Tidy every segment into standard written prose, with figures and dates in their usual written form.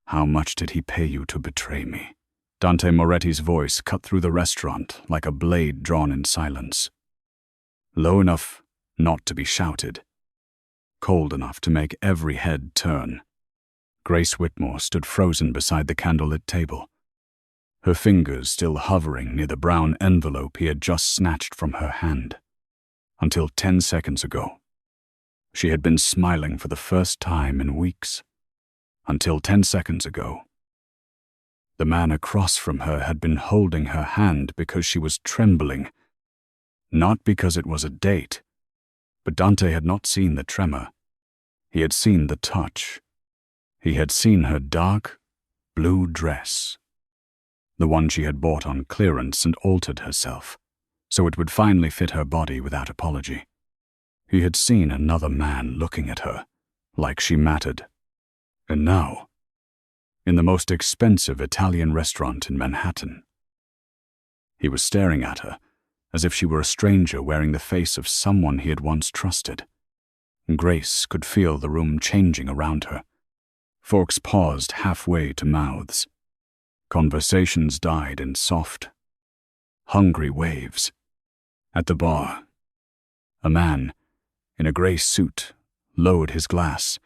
How much did he pay you to betray me? Dante Moretti's voice cut through the restaurant like a blade drawn in silence. Low enough not to be shouted. Cold enough to make every head turn. Grace Whitmore stood frozen beside the candlelit table, her fingers still hovering near the brown envelope he had just snatched from her hand. Until 10 seconds ago, she had been smiling for the first time in weeks. Until 10 seconds ago, the man across from her had been holding her hand because she was trembling, not because it was a date. But Dante had not seen the tremor. He had seen the touch. He had seen her dark blue dress, the one she had bought on clearance and altered herself, so it would finally fit her body without apology. He had seen another man looking at her, like she mattered. And now, in the most expensive Italian restaurant in Manhattan, he was staring at her as if she were a stranger wearing the face of someone he had once trusted. Grace could feel the room changing around her. Forks paused halfway to mouths. Conversations died in soft, hungry waves. At the bar, a man in a gray suit lowered his glass,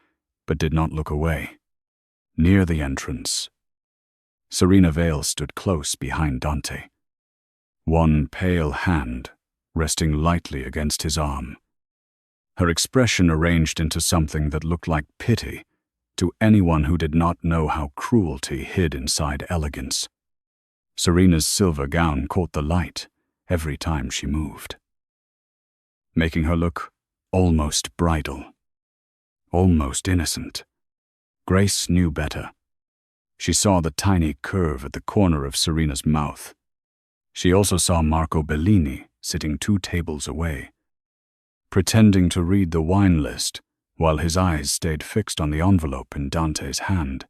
but did not look away. Near the entrance, Serena Vale stood close behind Dante, one pale hand resting lightly against his arm. Her expression arranged into something that looked like pity to anyone who did not know how cruelty hid inside elegance. Serena's silver gown caught the light every time she moved, making her look almost bridal, almost innocent. Grace knew better. She saw the tiny curve at the corner of Serena's mouth. She also saw Marco Bellini sitting 2 tables away, pretending to read the wine list while his eyes stayed fixed on the envelope in Dante's hand.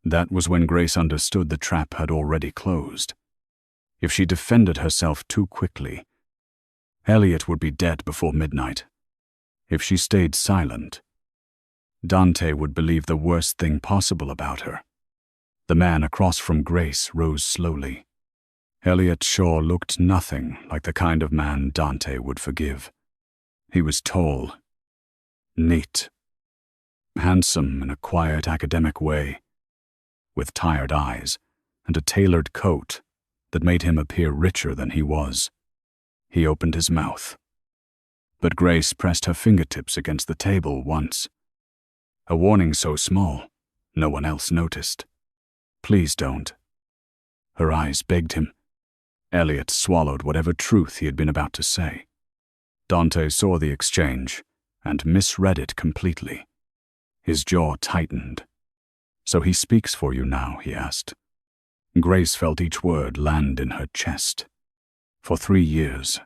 That was when Grace understood the trap had already closed. If she defended herself too quickly, Elliot would be dead before midnight. If she stayed silent, Dante would believe the worst thing possible about her. The man across from Grace rose slowly. Elliot Shaw looked nothing like the kind of man Dante would forgive. He was tall, neat, handsome in a quiet academic way, with tired eyes and a tailored coat that made him appear richer than he was. He opened his mouth, but Grace pressed her fingertips against the table once. A warning so small, no one else noticed. Please don't. Her eyes begged him. Elliot swallowed whatever truth he had been about to say. Dante saw the exchange and misread it completely. His jaw tightened. So he speaks for you now, he asked. Grace felt each word land in her chest. For 3 years,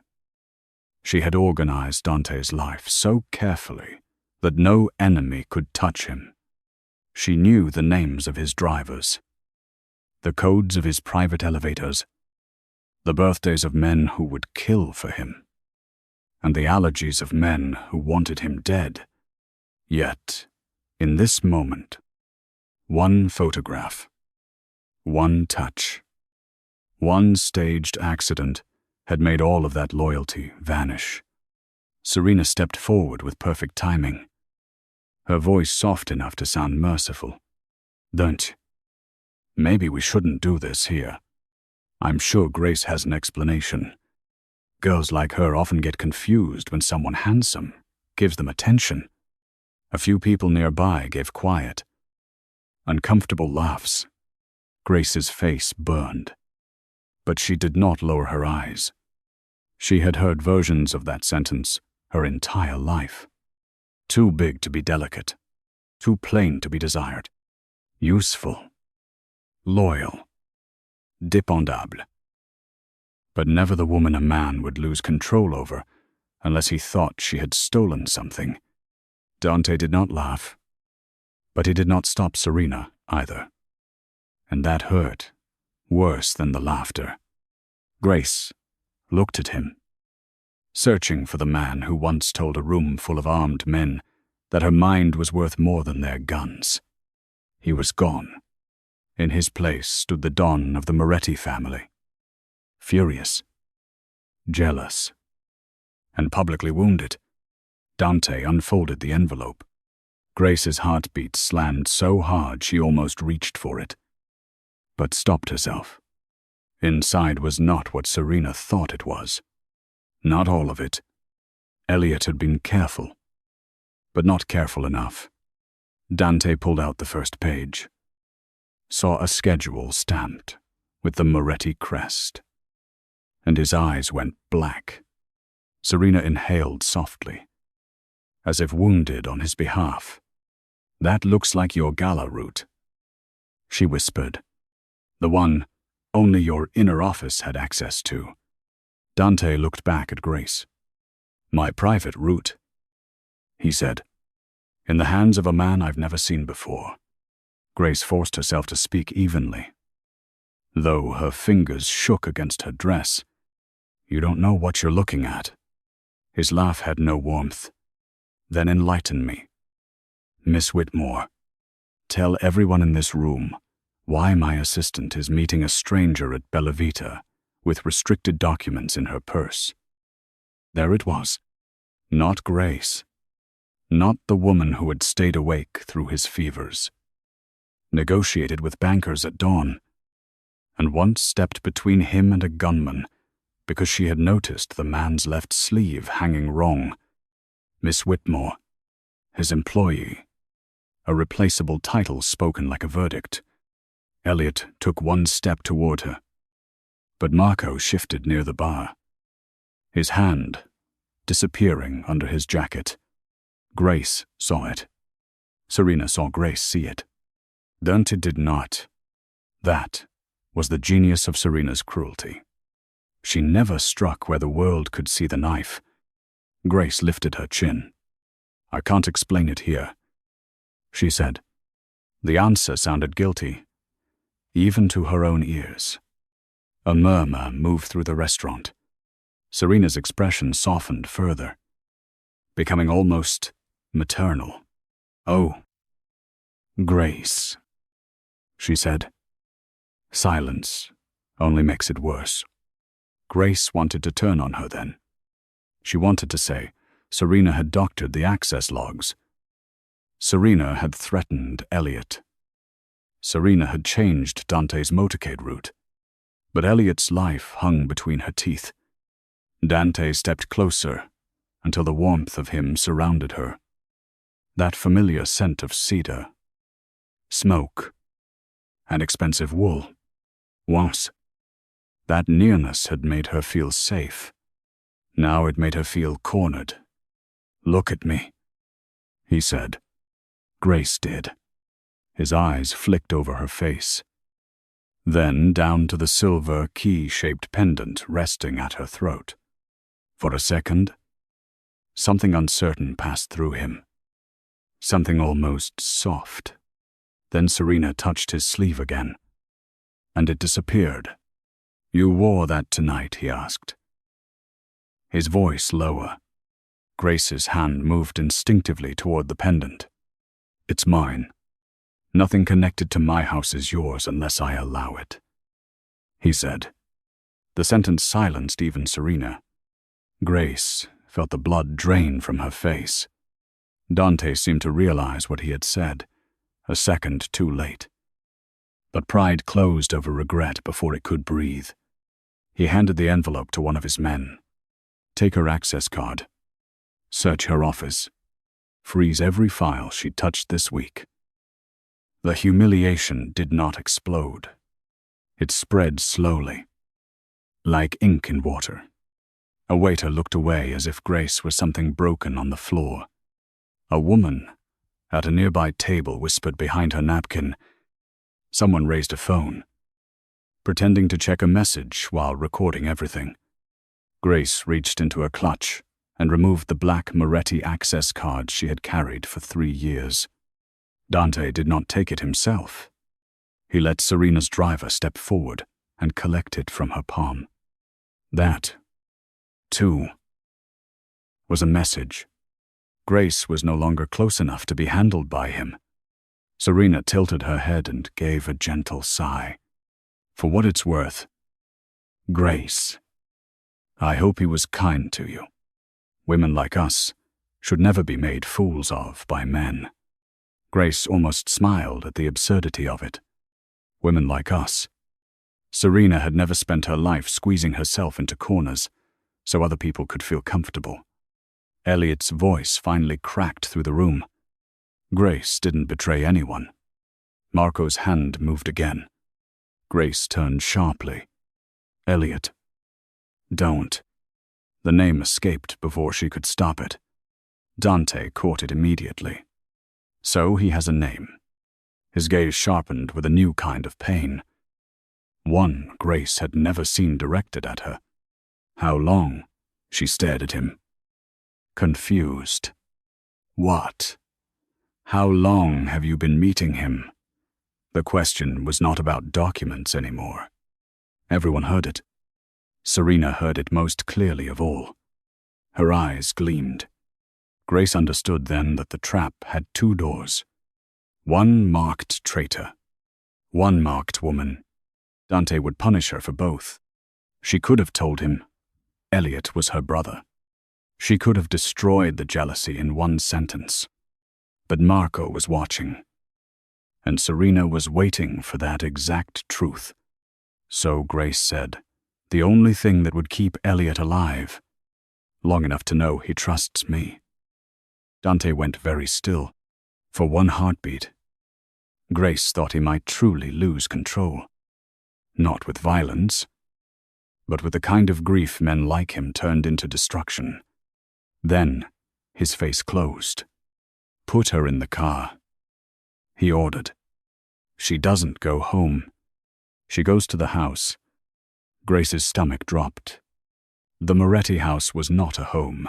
she had organized Dante's life so carefully that no enemy could touch him. She knew the names of his drivers, the codes of his private elevators, the birthdays of men who would kill for him, and the allergies of men who wanted him dead. Yet, in this moment, one photograph, one touch, one staged accident had made all of that loyalty vanish. Serena stepped forward with perfect timing, her voice soft enough to sound merciful. Don't. Maybe we shouldn't do this here. I'm sure Grace has an explanation. Girls like her often get confused when someone handsome gives them attention. A few people nearby gave quiet, uncomfortable laughs. Grace's face burned, but she did not lower her eyes. She had heard versions of that sentence her entire life. Too big to be delicate, too plain to be desired, useful, loyal, dépendable. But never the woman a man would lose control over unless he thought she had stolen something. Dante did not laugh, but he did not stop Serena either. And that hurt worse than the laughter. Grace looked at him, searching for the man who once told a room full of armed men that her mind was worth more than their guns. He was gone. In his place stood the Don of the Moretti family. Furious, jealous, and publicly wounded, Dante unfolded the envelope. Grace's heartbeat slammed so hard she almost reached for it, but stopped herself. Inside was not what Serena thought it was. Not all of it. Elliot had been careful, but not careful enough. Dante pulled out the first page, saw a schedule stamped with the Moretti crest, and his eyes went black. Serena inhaled softly, as if wounded on his behalf. "That looks like your gala route," she whispered. "The one only your inner office had access to." Dante looked back at Grace. "My private route," he said, "in the hands of a man I've never seen before." Grace forced herself to speak evenly, though her fingers shook against her dress. "You don't know what you're looking at." His laugh had no warmth. "Then enlighten me. Miss Whitmore, tell everyone in this room why my assistant is meeting a stranger at Bella Vita with restricted documents in her purse." There it was. Not Grace. Not the woman who had stayed awake through his fevers, negotiated with bankers at dawn, and once stepped between him and a gunman because she had noticed the man's left sleeve hanging wrong. Miss Whitmore, his employee, a replaceable title spoken like a verdict. Elliot took one step toward her, but Marco shifted near the bar, his hand disappearing under his jacket. Grace saw it. Serena saw Grace see it. Dante did not. That was the genius of Serena's cruelty. She never struck where the world could see the knife. Grace lifted her chin. "I can't explain it here," she said. The answer sounded guilty, even to her own ears. A murmur moved through the restaurant. Serena's expression softened further, becoming almost maternal. "Oh, Grace," she said. "Silence only makes it worse." Grace wanted to turn on her then. She wanted to say Serena had doctored the access logs. Serena had threatened Elliot. Serena had changed Dante's motorcade route. But Elliot's life hung between her teeth. Dante stepped closer until the warmth of him surrounded her. That familiar scent of cedar, smoke, and expensive wool. Once, that nearness had made her feel safe. Now it made her feel cornered. "Look at me," he said. Grace did. His eyes flicked over her face, then down to the silver key-shaped pendant resting at her throat. For a second, something uncertain passed through him, something almost soft. Then Serena touched his sleeve again, and it disappeared. "You wore that tonight?" he asked, his voice lower. Grace's hand moved instinctively toward the pendant. "It's mine. Nothing connected to my house is yours unless I allow it," he said. The sentence silenced even Serena. Grace felt the blood drain from her face. Dante seemed to realize what he had said, a second too late. But pride closed over regret before it could breathe. He handed the envelope to one of his men. "Take her access card. Search her office. Freeze every file she touched this week." The humiliation did not explode. It spread slowly, like ink in water. A waiter looked away as if Grace was something broken on the floor. A woman at a nearby table whispered behind her napkin. Someone raised a phone, pretending to check a message while recording everything. Grace reached into her clutch and removed the black Moretti access card she had carried for 3 years. Dante did not take it himself. He let Serena's driver step forward and collect it from her palm. That, too, was a message. Grace was no longer close enough to be handled by him. Serena tilted her head and gave a gentle sigh. For what it's worth, Grace, I hope he was kind to you. Women like us should never be made fools of by men. Grace almost smiled at the absurdity of it. Women like us. Serena had never spent her life squeezing herself into corners so other people could feel comfortable. Elliot's voice finally cracked through the room. Grace didn't betray anyone. Marco's hand moved again. Grace turned sharply. Elliot. Don't. The name escaped before she could stop it. Dante caught it immediately. So he has a name. His gaze sharpened with a new kind of pain. One Grace had never seen directed at her. How long? She stared at him. Confused. What? How long have you been meeting him? The question was not about documents anymore. Everyone heard it. Serena heard it most clearly of all. Her eyes gleamed. Grace understood then that the trap had two doors. One marked traitor. One marked woman. Dante would punish her for both. She could have told him Elliot was her brother. She could have destroyed the jealousy in one sentence. But Marco was watching. And Serena was waiting for that exact truth. So Grace said, the only thing that would keep Elliot alive, long enough to know he trusts me. Dante went very still, for one heartbeat. Grace thought he might truly lose control. Not with violence, but with the kind of grief men like him turned into destruction. Then, his face closed. Put her in the car. He ordered. She doesn't go home. She goes to the house. Grace's stomach dropped. The Moretti house was not a home.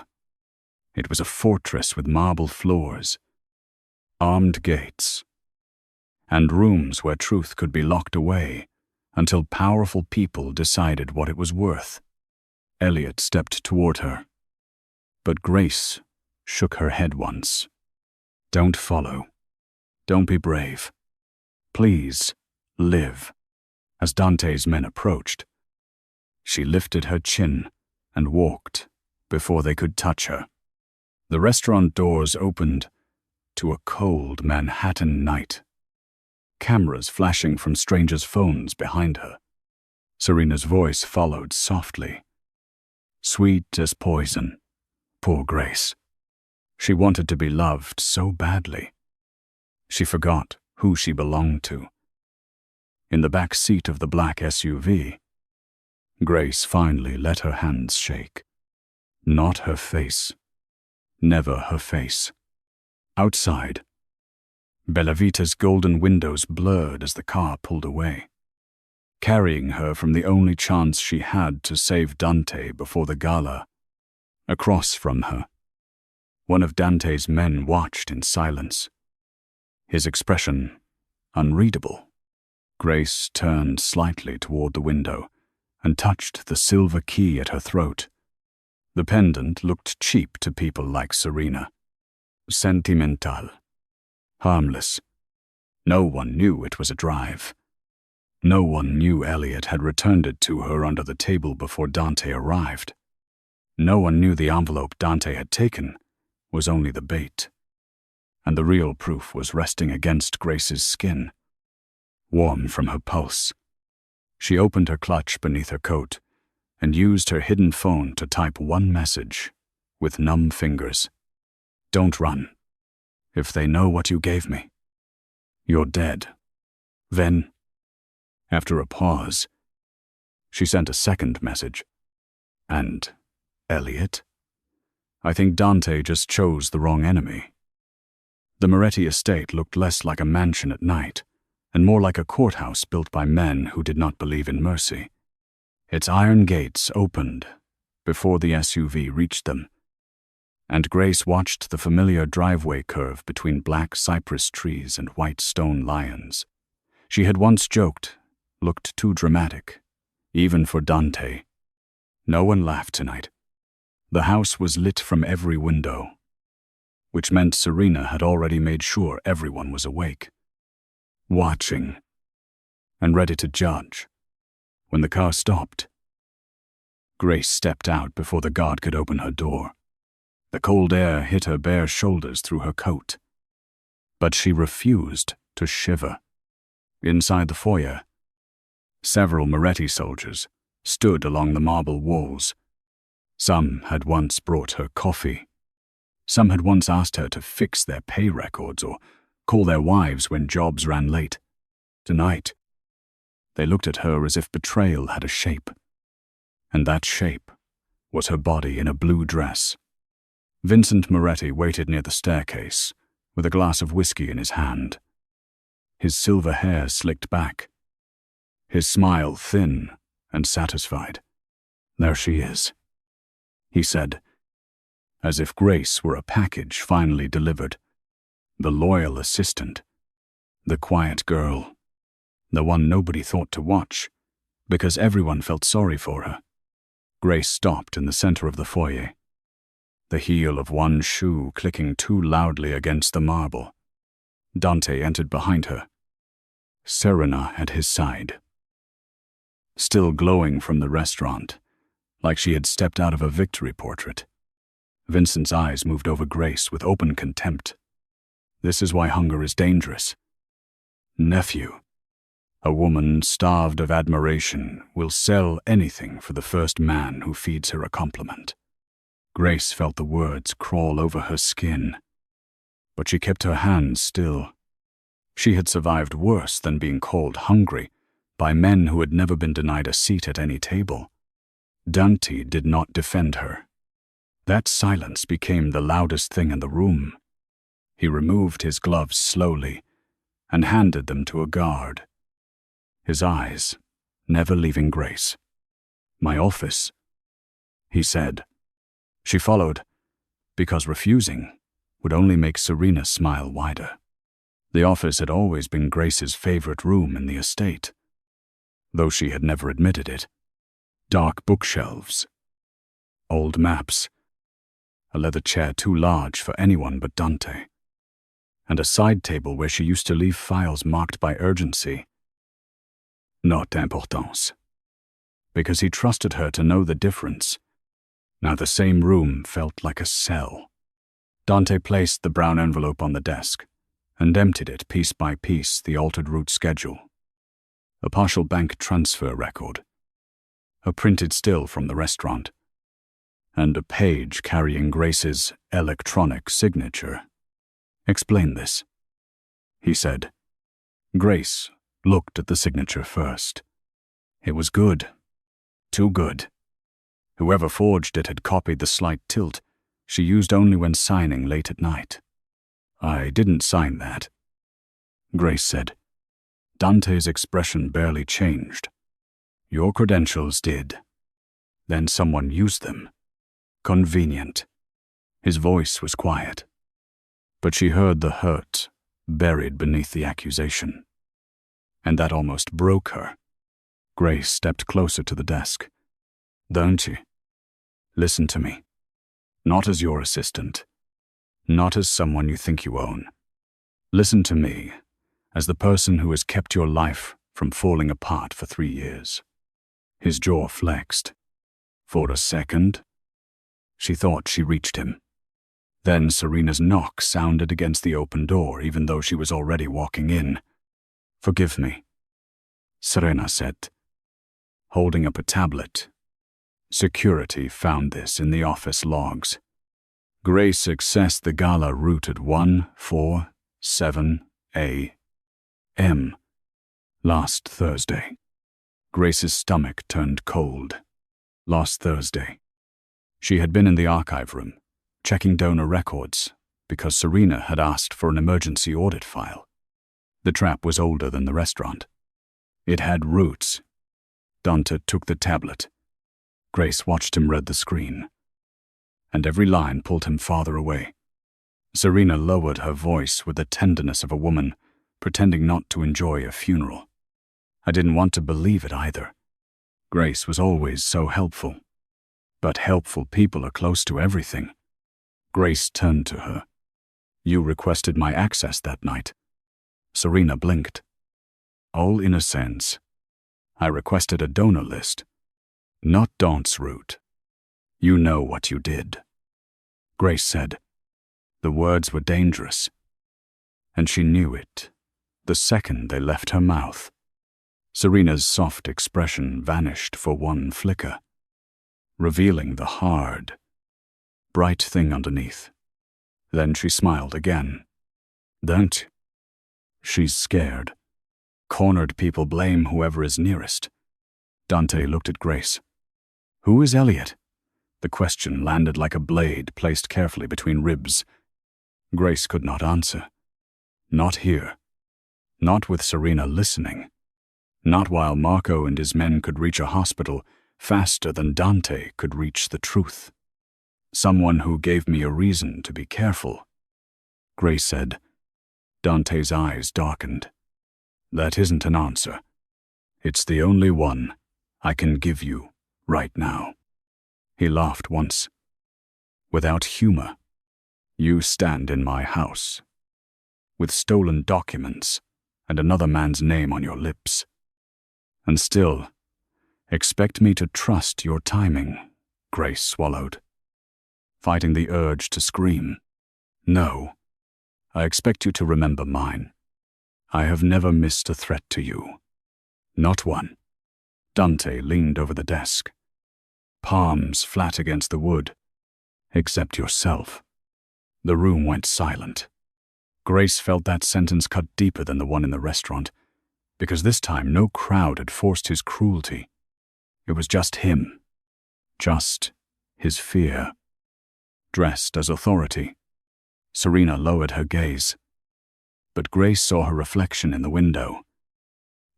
It was a fortress with marble floors, armed gates, and rooms where truth could be locked away until powerful people decided what it was worth. Elliot stepped toward her, but Grace shook her head once. Don't follow. Don't be brave. Please, live. As Dante's men approached, she lifted her chin and walked before they could touch her. The restaurant doors opened to a cold Manhattan night. Cameras flashing from strangers' phones behind her. Serena's voice followed softly. Sweet as poison. Poor Grace. She wanted to be loved so badly. She forgot who she belonged to. In the back seat of the black SUV, Grace finally let her hands shake. Not her face. Never her face. Outside, Bella Vita's golden windows blurred as the car pulled away, carrying her from the only chance she had to save Dante before the gala. Across from her, one of Dante's men watched in silence, his expression unreadable. Grace turned slightly toward the window and touched the silver key at her throat. The pendant looked cheap to people like Serena. Sentimental. Harmless. No one knew it was a drive. No one knew Elliot had returned it to her under the table before Dante arrived. No one knew the envelope Dante had taken was only the bait. And the real proof was resting against Grace's skin, warm from her pulse. She opened her clutch beneath her coat and used her hidden phone to type one message with numb fingers. Don't run. If they know what you gave me, you're dead. Then, after a pause, she sent a second message. And, Elliot, I think Dante just chose the wrong enemy. The Moretti estate looked less like a mansion at night and more like a courthouse built by men who did not believe in mercy. Its iron gates opened before the SUV reached them, and Grace watched the familiar driveway curve between black cypress trees and white stone lions. She had once joked, looked too dramatic, even for Dante. No one laughed tonight. The house was lit from every window, which meant Serena had already made sure everyone was awake. watching, and ready to judge. When the car stopped, Grace stepped out before the guard could open her door. The cold air hit her bare shoulders through her coat. But she refused to shiver. Inside the foyer, several Moretti soldiers stood along the marble walls. Some had once brought her coffee. Some had once asked her to fix their pay records or call their wives when jobs ran late. Tonight, they looked at her as if betrayal had a shape. And that shape was her body in a blue dress. Vincent Moretti waited near the staircase with a glass of whiskey in his hand. His silver hair slicked back. His smile thin and satisfied. "There she is," he said, as if Grace were a package finally delivered. The loyal assistant. The quiet girl. The one nobody thought to watch, because everyone felt sorry for her. Grace stopped in the center of the foyer, the heel of one shoe clicking too loudly against the marble. Dante entered behind her, Serena at his side. Still glowing from the restaurant, like she had stepped out of a victory portrait. Vincent's eyes moved over Grace with open contempt. This is why hunger is dangerous. Nephew. A woman starved of admiration will sell anything for the first man who feeds her a compliment. Grace felt the words crawl over her skin, but she kept her hands still. She had survived worse than being called hungry by men who had never been denied a seat at any table. Dante did not defend her. That silence became the loudest thing in the room. He removed his gloves slowly and handed them to a guard. His eyes never leaving Grace. "My office," he said. She followed, because refusing would only make Serena smile wider. The office had always been Grace's favorite room in the estate, though she had never admitted it. Dark bookshelves, old maps, a leather chair too large for anyone but Dante, and a side table where she used to leave files marked by urgency. Not d'importance, because he trusted her to know the difference. Now the same room felt like a cell. Dante placed the brown envelope on the desk and emptied it piece by piece, the altered route schedule, a partial bank transfer record, a printed still from the restaurant, and a page carrying Grace's electronic signature. "Explain this," he said. Grace looked at the signature first. It was good. Too good. Whoever forged it had copied the slight tilt she used only when signing late at night. "I didn't sign that," Grace said. Dante's expression barely changed. "Your credentials did. Then someone used them. Convenient." His voice was quiet, but she heard the hurt buried beneath the accusation. And that almost broke her. Grace stepped closer to the desk. "Don't you? Listen to me. Not as your assistant. Not as someone you think you own. Listen to me as the person who has kept your life from falling apart for 3 years." His jaw flexed. For a second, she thought she reached him. Then Serena's knock sounded against the open door, even though she was already walking in. "Forgive me," Serena said, holding up a tablet. Security found this in the office logs. Grace accessed the gala route at 1:47 a.m. last Thursday. Grace's stomach turned cold. Last Thursday. She had been in the archive room, checking donor records, because Serena had asked for an emergency audit file. The trap was older than the restaurant. It had roots. Dante took the tablet. Grace watched him read the screen, and every line pulled him farther away. Serena lowered her voice with the tenderness of a woman pretending not to enjoy a funeral. I didn't want to believe it either. Grace was always so helpful. But helpful people are close to everything. Grace turned to her. "You requested my access that night." Serena blinked. All in a sense. I requested a donor list, not Daunt's route. You know what you did. Grace said. The words were dangerous, and she knew it the second they left her mouth. Serena's soft expression vanished for one flicker, revealing the hard, bright thing underneath. Then she smiled again. Don't. She's scared. Cornered people blame whoever is nearest. Dante looked at Grace. Who is Elliot? The question landed like a blade placed carefully between ribs. Grace could not answer. Not here. Not with Serena listening. Not while Marco and his men could reach a hospital faster than Dante could reach the truth. Someone who gave me a reason to be careful, Grace said. Dante's eyes darkened. That isn't an answer. It's the only one I can give you right now. He laughed once. Without humor. You stand in my house, with stolen documents and another man's name on your lips. And still, expect me to trust your timing, Grace swallowed, fighting the urge to scream. No, I expect you to remember mine. I have never missed a threat to you. Not one. Dante leaned over the desk, palms flat against the wood. Except yourself. The room went silent. Grace felt that sentence cut deeper than the one in the restaurant, because this time no crowd had forced his cruelty. It was just him. Just his fear. Dressed as authority. Serena lowered her gaze, but Grace saw her reflection in the window,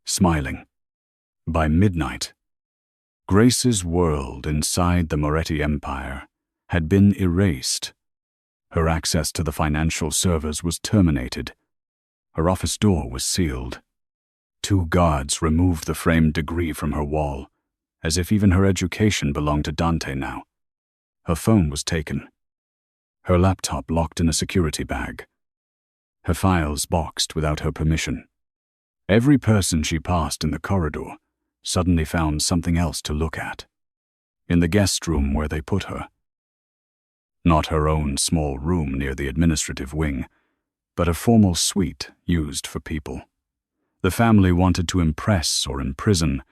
smiling. By midnight, Grace's world inside the Moretti Empire had been erased. Her access to the financial servers was terminated. Her office door was sealed. 2 guards removed the framed degree from her wall, as if even her education belonged to Dante now. Her phone was taken. Her laptop locked in a security bag. Her files boxed without her permission. Every person she passed in the corridor suddenly found something else to look at. In the guest room where they put her. Not her own small room near the administrative wing, but a formal suite used for people. The family wanted to impress or imprison.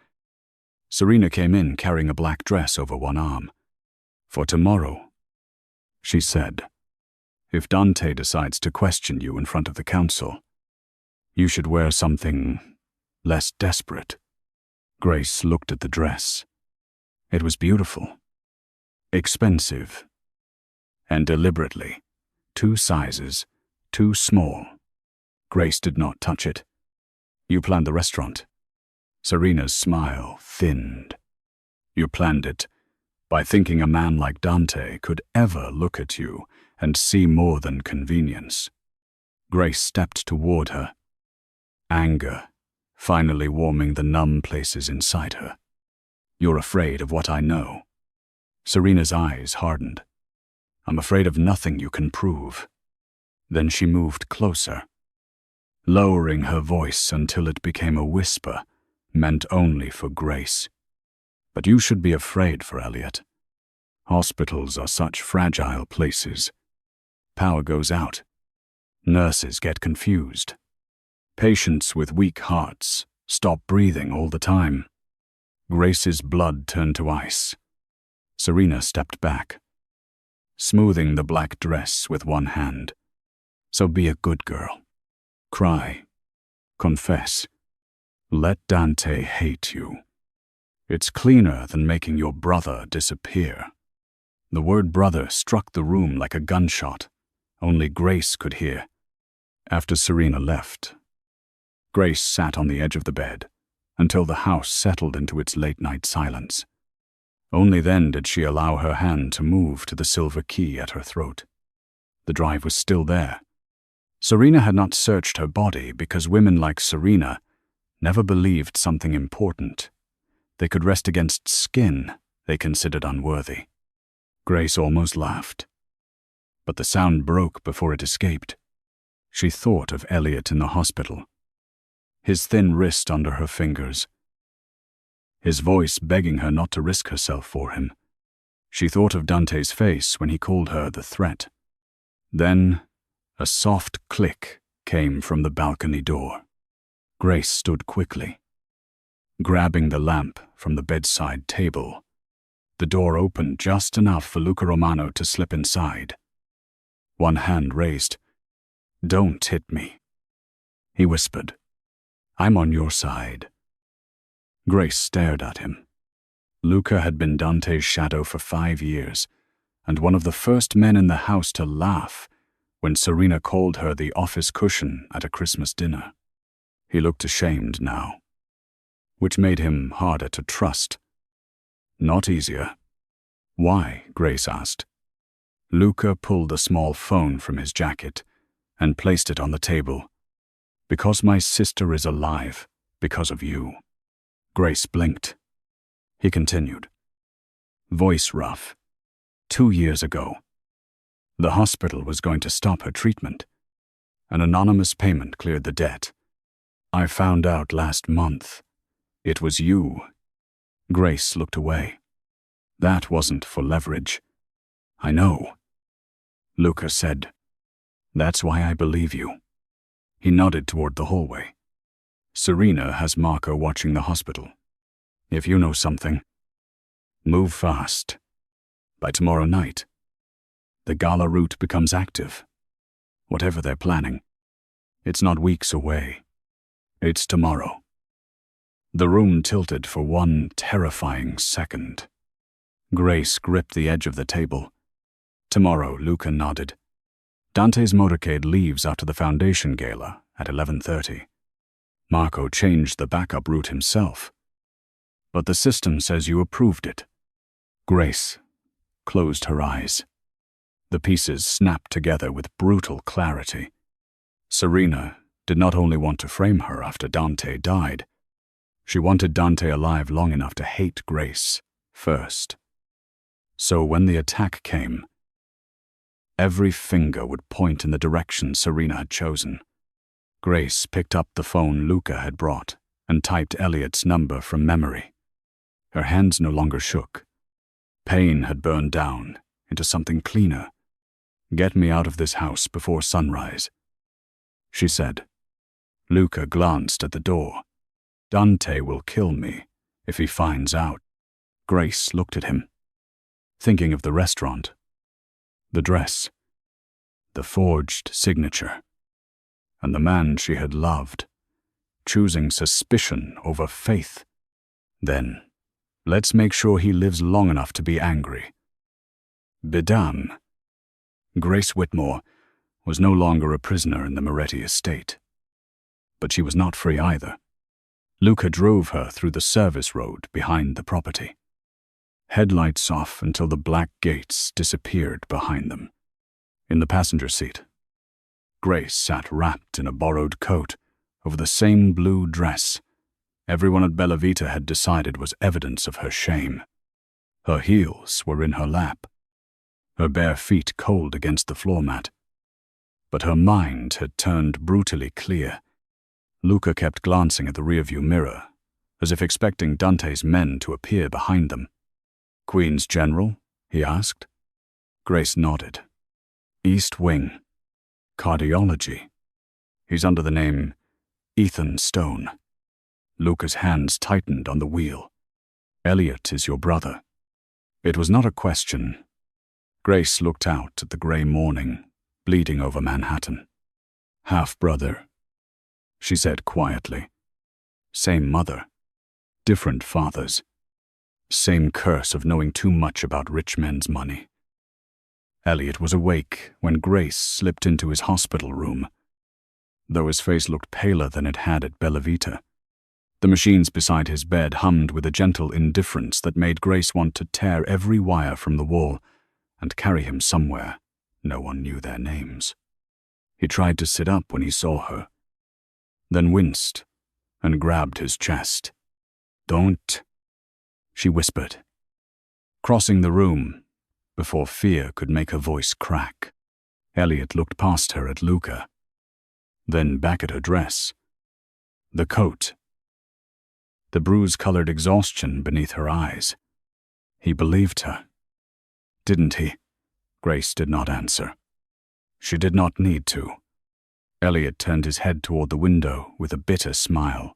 Serena came in carrying a black dress over one arm. For tomorrow, she said, if Dante decides to question you in front of the council, you should wear something less desperate. Grace looked at the dress. It was beautiful, expensive, and deliberately 2 sizes too small. Grace did not touch it. You planned the restaurant. Serena's smile thinned. You planned it by thinking a man like Dante could ever look at you and see more than convenience. Grace stepped toward her, anger finally warming the numb places inside her. You're afraid of what I know. Serena's eyes hardened. I'm afraid of nothing you can prove. Then she moved closer, lowering her voice until it became a whisper, meant only for Grace. But you should be afraid for Elliot. Hospitals are such fragile places. Power goes out. Nurses get confused. Patients with weak hearts stop breathing all the time. Grace's blood turned to ice. Serena stepped back, smoothing the black dress with one hand. So be a good girl. Cry. Confess. Let Dante hate you. It's cleaner than making your brother disappear. The word brother struck the room like a gunshot. Only Grace could hear. After Serena left, Grace sat on the edge of the bed until the house settled into its late-night silence. Only then did she allow her hand to move to the silver key at her throat. The drive was still there. Serena had not searched her body because women like Serena never believed something important they could rest against skin they considered unworthy. Grace almost laughed, but the sound broke before it escaped. She thought of Elliot in the hospital. his thin wrist under her fingers, his voice begging her not to risk herself for him. She thought of Dante's face when he called her the threat. Then, a soft click came from the balcony door. Grace stood quickly, grabbing the lamp from the bedside table. The door opened just enough for Luca Romano to slip inside. One hand raised. "Don't hit me," he whispered. "I'm on your side." Grace stared at him. Luca had been Dante's shadow for 5 years, and one of the first men in the house to laugh when Serena called her the office cushion at a Christmas dinner. He looked ashamed now, which made him harder to trust. Not easier. "Why?" Grace asked. Luca pulled a small phone from his jacket and placed it on the table. "Because my sister is alive, because of you." Grace blinked. He continued, voice rough. 2 years ago, the hospital was going to stop her treatment. An anonymous payment cleared the debt. I found out last month. It was you. Grace looked away. "That wasn't for leverage." "I know," Luca said. "That's why I believe you." He nodded toward the hallway. "Serena has Marco watching the hospital. If you know something, move fast. By tomorrow night, the gala route becomes active. Whatever they're planning, it's not weeks away. It's tomorrow." The room tilted for one terrifying second. Grace gripped the edge of the table. "Tomorrow," Luca nodded. "Dante's motorcade leaves after the foundation gala at 11:30. Marco changed the backup route himself. But the system says you approved it." Grace closed her eyes. The pieces snapped together with brutal clarity. Serena did not only want to frame her after Dante died, she wanted Dante alive long enough to hate Grace first. So when the attack came, every finger would point in the direction Serena had chosen. Grace picked up the phone Luca had brought and typed Elliot's number from memory. Her hands no longer shook. Pain had burned down into something cleaner. "Get me out of this house before sunrise," she said. Luca glanced at the door. "Dante will kill me if he finds out." Grace looked at him, thinking of the restaurant, the dress, the forged signature, and the man she had loved, choosing suspicion over faith. Then, let's make sure he lives long enough to be angry. Bedam. Grace Whitmore was no longer a prisoner in the Moretti estate. But she was not free either. Luca drove her through the service road behind the property. Headlights off until the black gates disappeared behind them. In the passenger seat, Grace sat wrapped in a borrowed coat over the same blue dress everyone at Bella Vita had decided was evidence of her shame. Her heels were in her lap, her bare feet cold against the floor mat. But her mind had turned brutally clear. Luca kept glancing at the rearview mirror, as if expecting Dante's men to appear behind them. "Queen's General?" he asked. Grace nodded. "East Wing. Cardiology. He's under the name Ethan Stone." Luca's hands tightened on the wheel. "Elliot is your brother." It was not a question. Grace looked out at the gray morning, bleeding over Manhattan. "Half-brother," she said quietly. "Same mother, different fathers. Same curse of knowing too much about rich men's money." Elliot was awake when Grace slipped into his hospital room, though his face looked paler than it had at Bella Vita. The machines beside his bed hummed with a gentle indifference that made Grace want to tear every wire from the wall and carry him somewhere no one knew their names. He tried to sit up when he saw her, then winced and grabbed his chest. "Don't," she whispered, crossing the room before fear could make her voice crack. Elliot looked past her at Luca, then back at her dress. The coat. The bruise-colored exhaustion beneath her eyes. He believed her. Didn't he? Grace did not answer. She did not need to. Elliot turned his head toward the window with a bitter smile.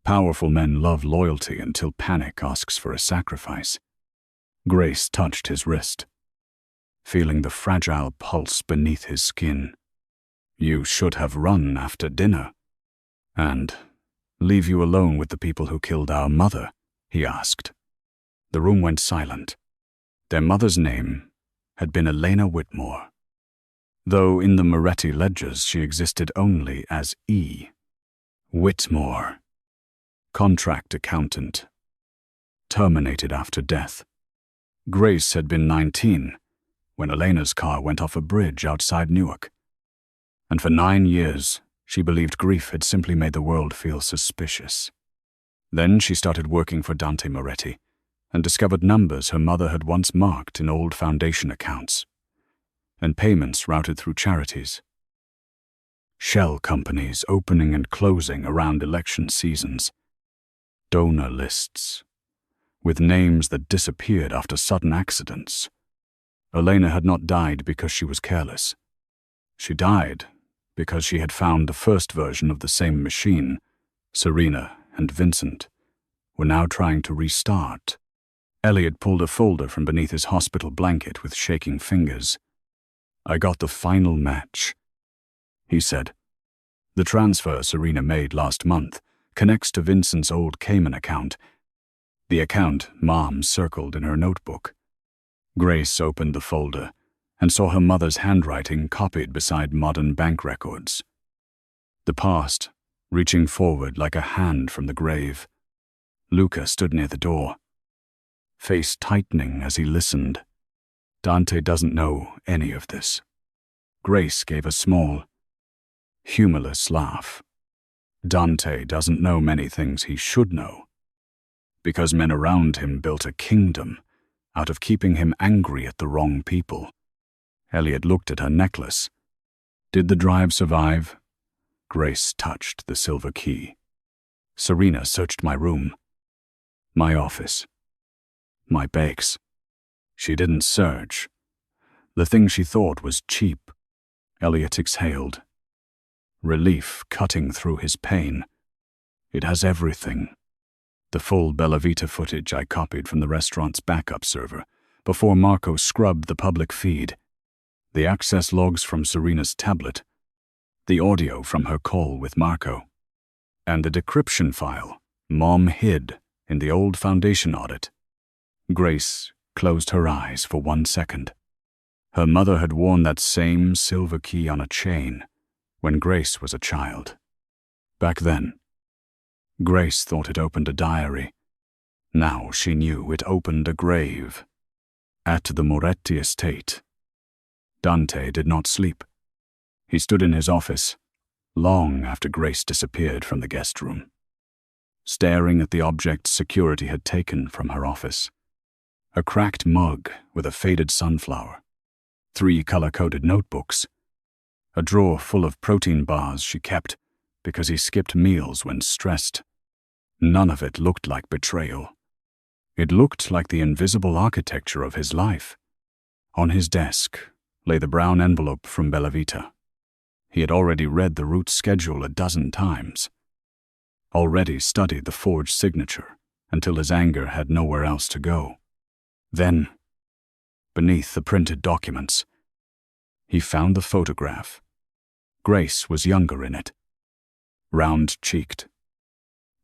Powerful men love loyalty until panic asks for a sacrifice. Grace touched his wrist, feeling the fragile pulse beneath his skin. You should have run after dinner. And leave you alone with the people who killed our mother? He asked. The room went silent. Their mother's name had been Elena Whitmore, though in the Moretti ledgers she existed only as E. Whitmore, contract accountant, terminated after death. Grace had been 19 when Elena's car went off a bridge outside Newark, and for 9 years she believed grief had simply made the world feel suspicious. Then she started working for Dante Moretti and discovered numbers her mother had once marked in old foundation accounts, and payments routed through charities. Shell companies opening and closing around election seasons. Donor lists, with names that disappeared after sudden accidents. Elena had not died because she was careless. She died because she had found the first version of the same machine. Serena and Vincent were now trying to restart. Elliot pulled a folder from beneath his hospital blanket with shaking fingers. I got the final match, he said. The transfer Serena made last month connects to Vincent's old Cayman account. The account Mom circled in her notebook. Grace opened the folder and saw her mother's handwriting copied beside modern bank records. The past, reaching forward like a hand from the grave. Luca stood near the door, face tightening as he listened. Dante doesn't know any of this. Grace gave a small, humorless laugh. Dante doesn't know many things he should know, because men around him built a kingdom out of keeping him angry at the wrong people. Elliot looked at her necklace. Did the drive survive? Grace touched the silver key. Serena searched my room, my office, my base. She didn't search. The thing she thought was cheap. Elliot exhaled, relief cutting through his pain. It has everything. The full Bella Vita footage I copied from the restaurant's backup server before Marco scrubbed the public feed. The access logs from Serena's tablet, the audio from her call with Marco, and the decryption file Mom hid in the old foundation audit. Grace closed her eyes for 1 second. Her mother had worn that same silver key on a chain when Grace was a child. Back then, Grace thought it opened a diary. Now she knew it opened a grave. At the Moretti estate. Dante did not sleep. He stood in his office, long after Grace disappeared from the guest room, staring at the objects security had taken from her office. A cracked mug with a faded sunflower, 3 color-coded notebooks, a drawer full of protein bars she kept because he skipped meals when stressed. None of it looked like betrayal. It looked like the invisible architecture of his life. On his desk lay the brown envelope from Bella Vita. He had already read the route schedule a dozen times, already studied the forged signature until his anger had nowhere else to go. Then, beneath the printed documents, he found the photograph. Grace was younger in it, round-cheeked,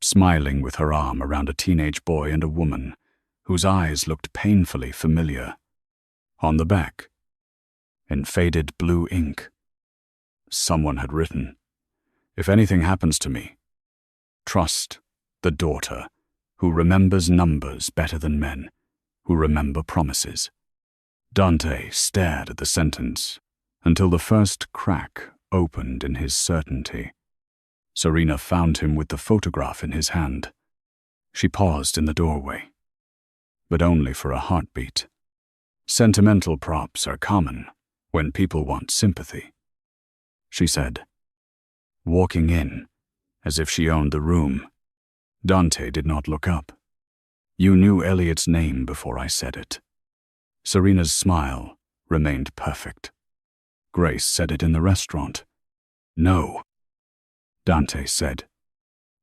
smiling with her arm around a teenage boy and a woman whose eyes looked painfully familiar. On the back, in faded blue ink, someone had written, "If anything happens to me, trust the daughter who remembers numbers better than men who remember promises." Dante stared at the sentence until the first crack opened in his certainty. Serena found him with the photograph in his hand. She paused in the doorway, but only for a heartbeat. Sentimental props are common when people want sympathy, she said. Walking in, as if she owned the room. Dante did not look up. You knew Elliot's name before I said it. Serena's smile remained perfect. Grace said it in the restaurant. No, Dante said.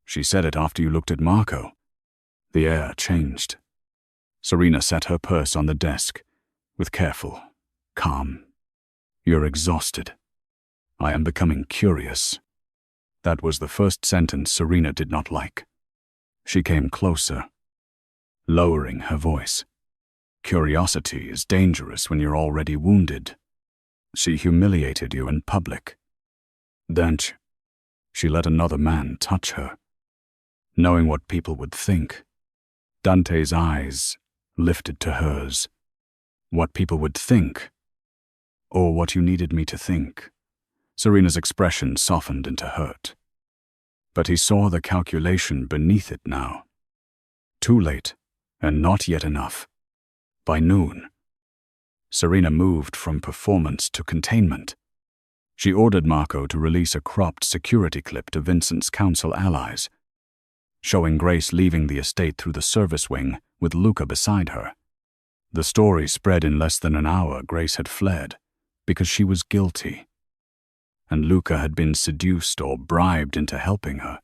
She said it after you looked at Marco. The air changed. Serena set her purse on the desk, with careful, calm. You're exhausted. I am becoming curious. That was the first sentence Serena did not like. She came closer, lowering her voice. Curiosity is dangerous when you're already wounded. She humiliated you in public. Then she let another man touch her. Knowing what people would think, Dante's eyes lifted to hers. What people would think, or what you needed me to think. Serena's expression softened into hurt. But he saw the calculation beneath it now. Too late, and not yet enough. By noon, Serena moved from performance to containment. She ordered Marco to release a cropped security clip to Vincent's council allies, showing Grace leaving the estate through the service wing with Luca beside her. The story spread in less than an hour. Grace had fled because she was guilty, and Luca had been seduced or bribed into helping her.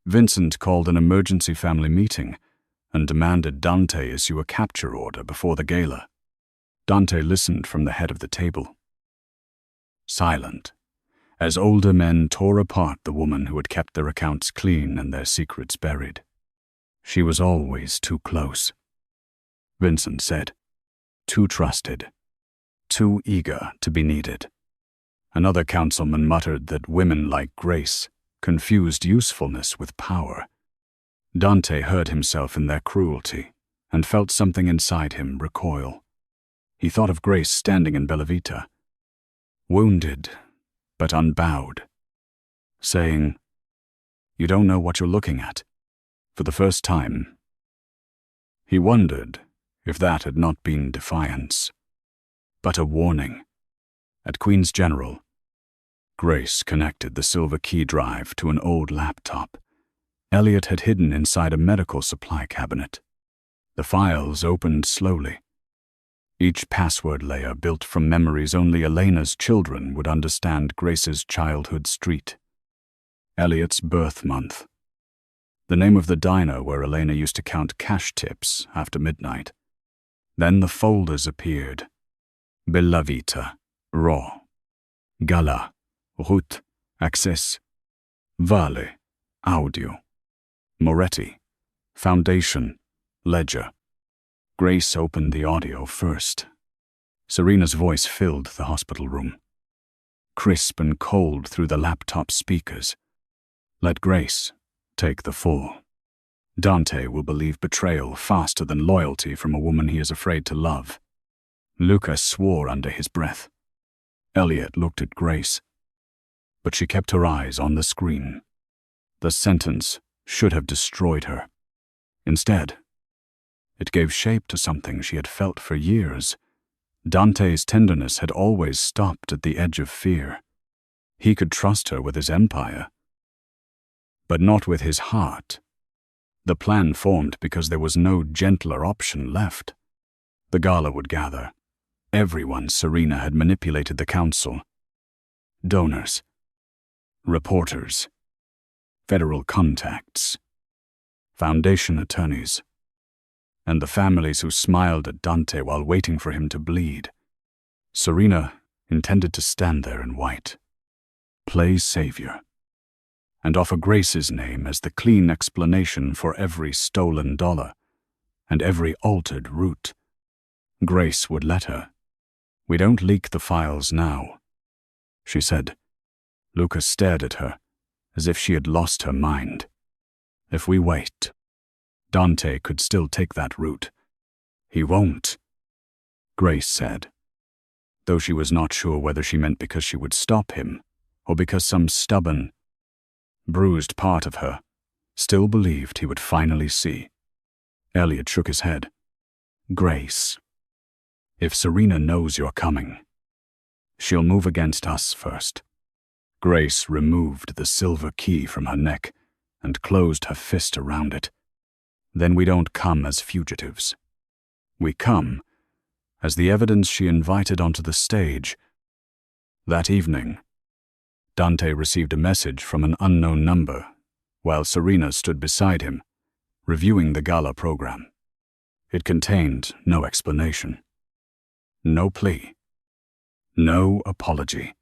Vincent called an emergency family meeting and demanded Dante issue a capture order before the gala. Dante listened from the head of the table, silent, as older men tore apart the woman who had kept their accounts clean and their secrets buried. She was always too close, Vincent said. Too trusted, too eager to be needed. Another councilman muttered that women like Grace confused usefulness with power. Dante heard himself in their cruelty and felt something inside him recoil. He thought of Grace standing in Bellavita, wounded but unbowed, saying, "You don't know what you're looking at," for the first time. He wondered if that had not been defiance, but a warning. At Queen's General, Grace connected the silver key drive to an old laptop Elliot had hidden inside a medical supply cabinet. The files opened slowly. Each password layer built from memories only Elena's children would understand. Grace's childhood street, Elliot's birth month, the name of the diner where Elena used to count cash tips after midnight. Then the folders appeared. Bella Vita, Raw, Gala, Route, Access, Vale, Audio, Moretti, Foundation, Ledger. Grace opened the audio first. Serena's voice filled the hospital room, crisp and cold through the laptop speakers. Let Grace take the fall. Dante will believe betrayal faster than loyalty from a woman he is afraid to love. Luca swore under his breath. Elliot looked at Grace, but she kept her eyes on the screen. The sentence should have destroyed her. Instead, it gave shape to something she had felt for years. Dante's tenderness had always stopped at the edge of fear. He could trust her with his empire, but not with his heart. The plan formed because there was no gentler option left. The gala would gather everyone Serena had manipulated: the council, donors, reporters, federal contacts, foundation attorneys, and the families who smiled at Dante while waiting for him to bleed. Serena intended to stand there in white, play savior, and offer Grace's name as the clean explanation for every stolen dollar and every altered route. Grace would let her. "We don't leak the files now," she said. Lucas stared at her, as if she had lost her mind. "If we wait, Dante could still take that route." "He won't," Grace said, though she was not sure whether she meant because she would stop him or because some stubborn, bruised part of her still believed he would finally see. Elliot shook his head. "Grace, if Serena knows you're coming, she'll move against us first. Grace removed the silver key from her neck and closed her fist around it. Then we don't come as fugitives. We come as the evidence she invited onto the stage. That evening, Dante received a message from an unknown number while Serena stood beside him, reviewing the gala program. It contained no explanation, no plea, no apology.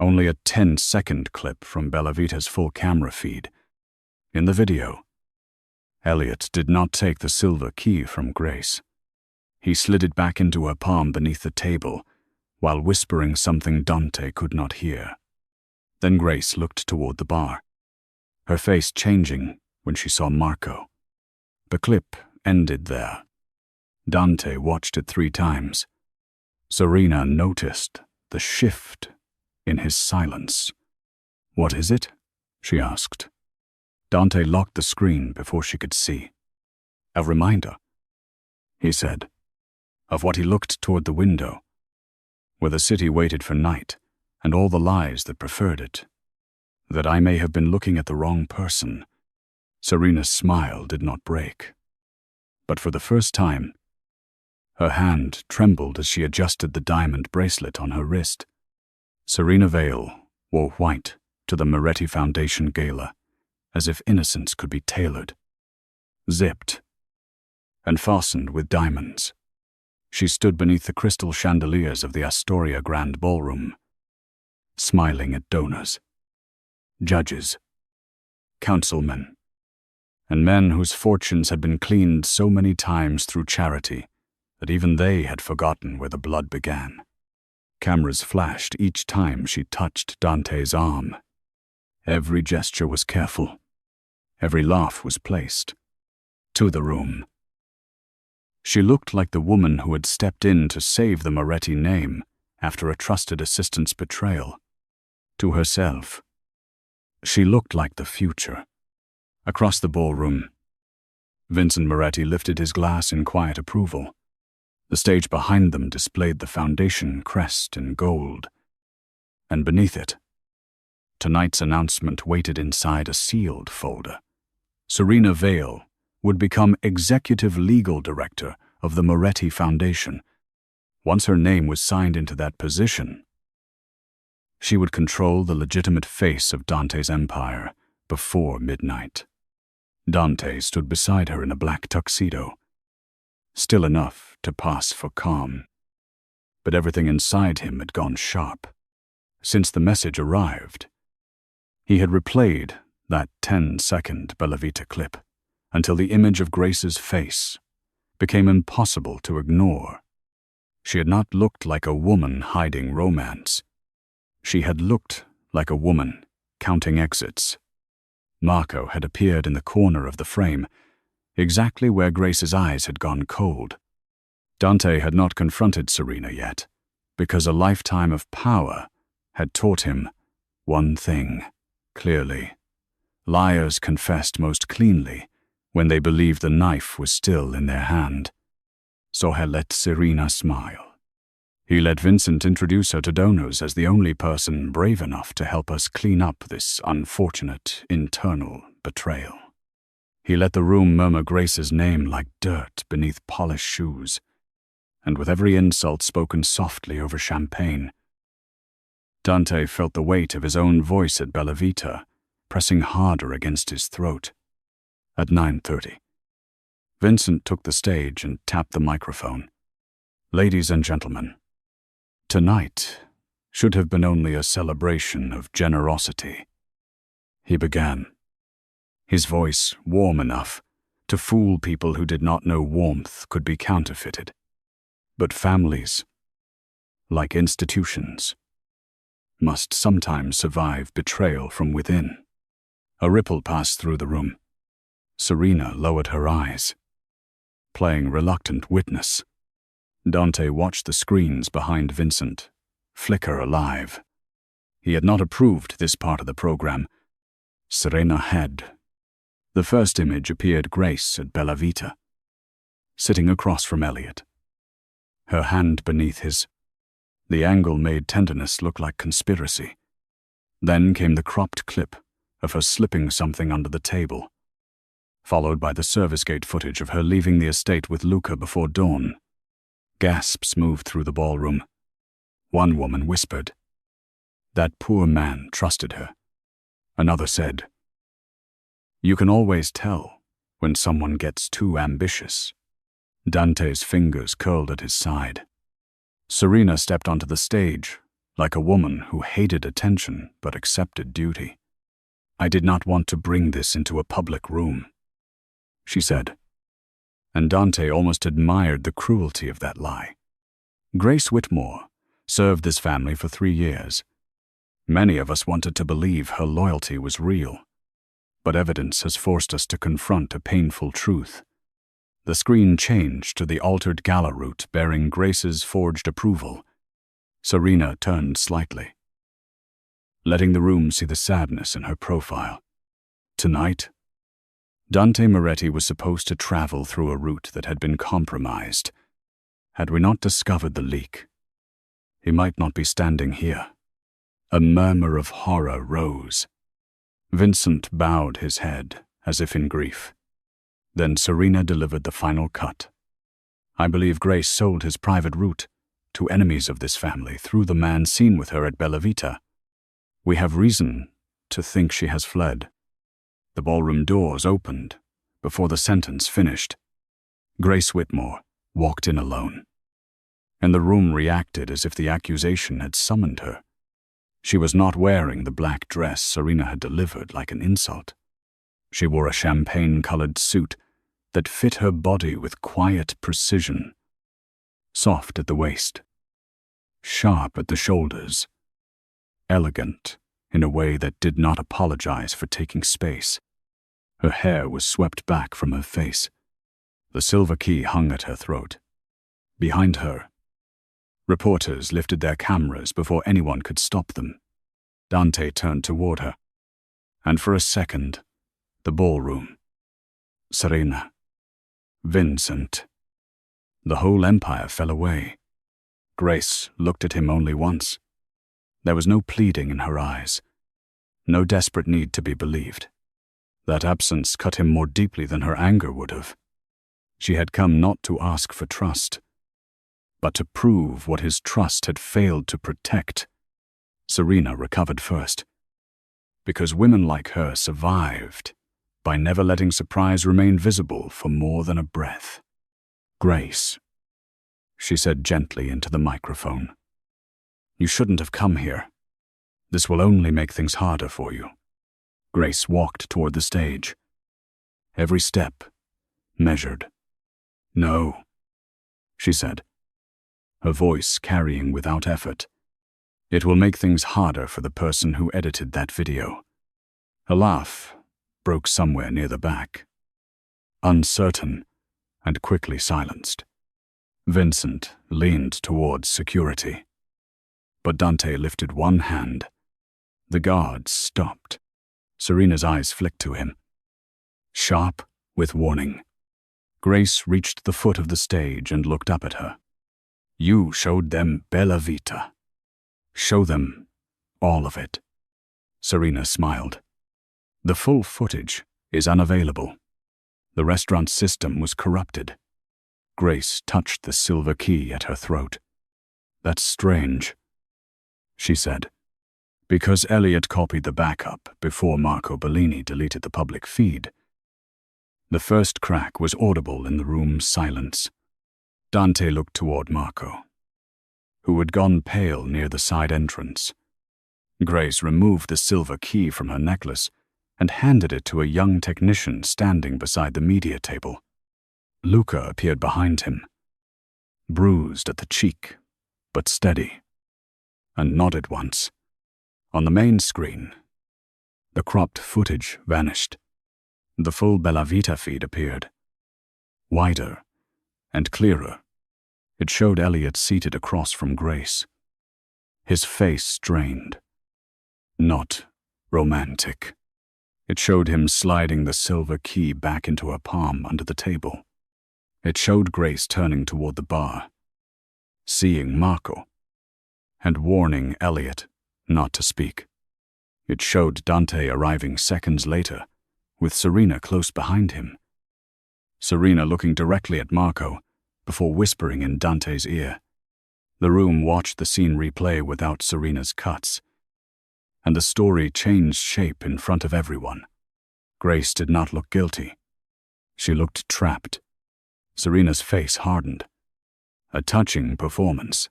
Only a 10-second clip from Bellavita's full camera feed. In the video, Elliot did not take the silver key from Grace. He slid it back into her palm beneath the table, while whispering something Dante could not hear. Then Grace looked toward the bar, her face changing when she saw Marco. The clip ended there. Dante watched it 3 times. Serena noticed the shift in his silence. "What is it?" she asked. Dante locked the screen before she could see. "A reminder," he said, of what he looked toward the window, where the city waited for night and all the lives that preferred it. "That I may have been looking at the wrong person." Serena's smile did not break. But for the first time, her hand trembled as she adjusted the diamond bracelet on her wrist. Serena Vale wore white to the Moretti Foundation gala, as if innocence could be tailored, zipped, and fastened with diamonds. She stood beneath the crystal chandeliers of the Astoria Grand Ballroom, smiling at donors, judges, councilmen, and men whose fortunes had been cleaned so many times through charity that even they had forgotten where the blood began. Cameras flashed each time she touched Dante's arm. Every gesture was careful. Every laugh was placed. To the room. She looked like the woman who had stepped in to save the Moretti name after a trusted assistant's betrayal. To herself, she looked like the future. Across the ballroom, Vincent Moretti lifted his glass in quiet approval. The stage behind them displayed the foundation crest in gold, and beneath it, tonight's announcement waited inside a sealed folder. Serena Vale would become executive legal director of the Moretti Foundation. Once her name was signed into that position, she would control the legitimate face of Dante's empire before midnight. Dante stood beside her in a black tuxedo, still enough to pass for calm. But everything inside him had gone sharp. Since the message arrived, he had replayed that 10-second Bellavita clip until the image of Grace's face became impossible to ignore. She had not looked like a woman hiding romance. She had looked like a woman counting exits. Marco had appeared in the corner of the frame, exactly where Grace's eyes had gone cold. Dante had not confronted Serena yet, because a lifetime of power had taught him one thing clearly. Liars confessed most cleanly when they believed the knife was still in their hand. So he let Serena smile. He let Vincent introduce her to donors as the only person brave enough to help us clean up this unfortunate internal betrayal. He let the room murmur Grace's name like dirt beneath polished shoes, and with every insult spoken softly over champagne. Dante felt the weight of his own voice at Bellavita pressing harder against his throat. At 9:30, Vincent took the stage and tapped the microphone. "Ladies and gentlemen, tonight should have been only a celebration of generosity," he began, his voice warm enough to fool people who did not know warmth could be counterfeited. But families, like institutions, must sometimes survive betrayal from within. A ripple passed through the room. Serena lowered her eyes, playing reluctant witness. Dante watched the screens behind Vincent flicker alive. He had not approved this part of the program. Serena had. The first image appeared Grace at Bellavita, sitting across from Elliot, her hand beneath his. The angle made tenderness look like conspiracy. Then came the cropped clip of her slipping something under the table, followed by the service gate footage of her leaving the estate with Luca before dawn. Gasps moved through the ballroom. One woman whispered, "That poor man trusted her." Another said, "You can always tell when someone gets too ambitious." Dante's fingers curled at his side. Serena stepped onto the stage, like a woman who hated attention but accepted duty. "I did not want to bring this into a public room," she said. And Dante almost admired the cruelty of that lie. Grace Whitmore served this family for 3 years. Many of us wanted to believe her loyalty was real, but evidence has forced us to confront a painful truth. The screen changed to the altered gala route bearing Grace's forged approval. Serena turned slightly, letting the room see the sadness in her profile. Tonight, Dante Moretti was supposed to travel through a route that had been compromised. Had we not discovered the leak, he might not be standing here. A murmur of horror rose. Vincent bowed his head, as if in grief. Then Serena delivered the final cut. "I believe Grace sold his private route to enemies of this family through the man seen with her at Bella Vita. We have reason to think she has fled." The ballroom doors opened before the sentence finished. Grace Whitmore walked in alone, and the room reacted as if the accusation had summoned her. She was not wearing the black dress Serena had delivered like an insult. She wore a champagne-colored suit that fit her body with quiet precision, soft at the waist, sharp at the shoulders, elegant in a way that did not apologize for taking space. Her hair was swept back from her face. The silver key hung at her throat. Behind her, reporters lifted their cameras before anyone could stop them. Dante turned toward her, and for a second, the ballroom, Serena, Vincent, the whole empire fell away. Grace looked at him only once. There was no pleading in her eyes, no desperate need to be believed. That absence cut him more deeply than her anger would have. She had come not to ask for trust, but to prove what his trust had failed to protect. Serena recovered first, because women like her survived by never letting surprise remain visible for more than a breath. "Grace," she said gently into the microphone, "you shouldn't have come here. This will only make things harder for you." Grace walked toward the stage, every step measured. "No," she said, her voice carrying without effort. "It will make things harder for the person who edited that video." A laugh broke somewhere near the back, uncertain and quickly silenced. Vincent leaned towards security, but Dante lifted one hand. The guards stopped. Serena's eyes flicked to him, sharp with warning. Grace reached the foot of the stage and looked up at her. "You showed them Bella Vita. Show them all of it." Serena smiled. "The full footage is unavailable. The restaurant system was corrupted." Grace touched the silver key at her throat. "That's strange," she said, "because Elliot copied the backup before Marco Bellini deleted the public feed." The first crack was audible in the room's silence. Dante looked toward Marco, who had gone pale near the side entrance. Grace removed the silver key from her necklace and handed it to a young technician standing beside the media table. Luca appeared behind him, bruised at the cheek, but steady, and nodded once. On the main screen, the cropped footage vanished. The full Bella Vita feed appeared, wider and clearer. It showed Elliot seated across from Grace, his face strained, not romantic. It showed him sliding the silver key back into her palm under the table. It showed Grace turning toward the bar, seeing Marco, and warning Elliot not to speak. It showed Dante arriving seconds later, with Serena close behind him. Serena looking directly at Marco before whispering in Dante's ear. The room watched the scene replay without Serena's cuts, and the story changed shape in front of everyone. Grace did not look guilty. She looked trapped. Serena's face hardened. A touching performance.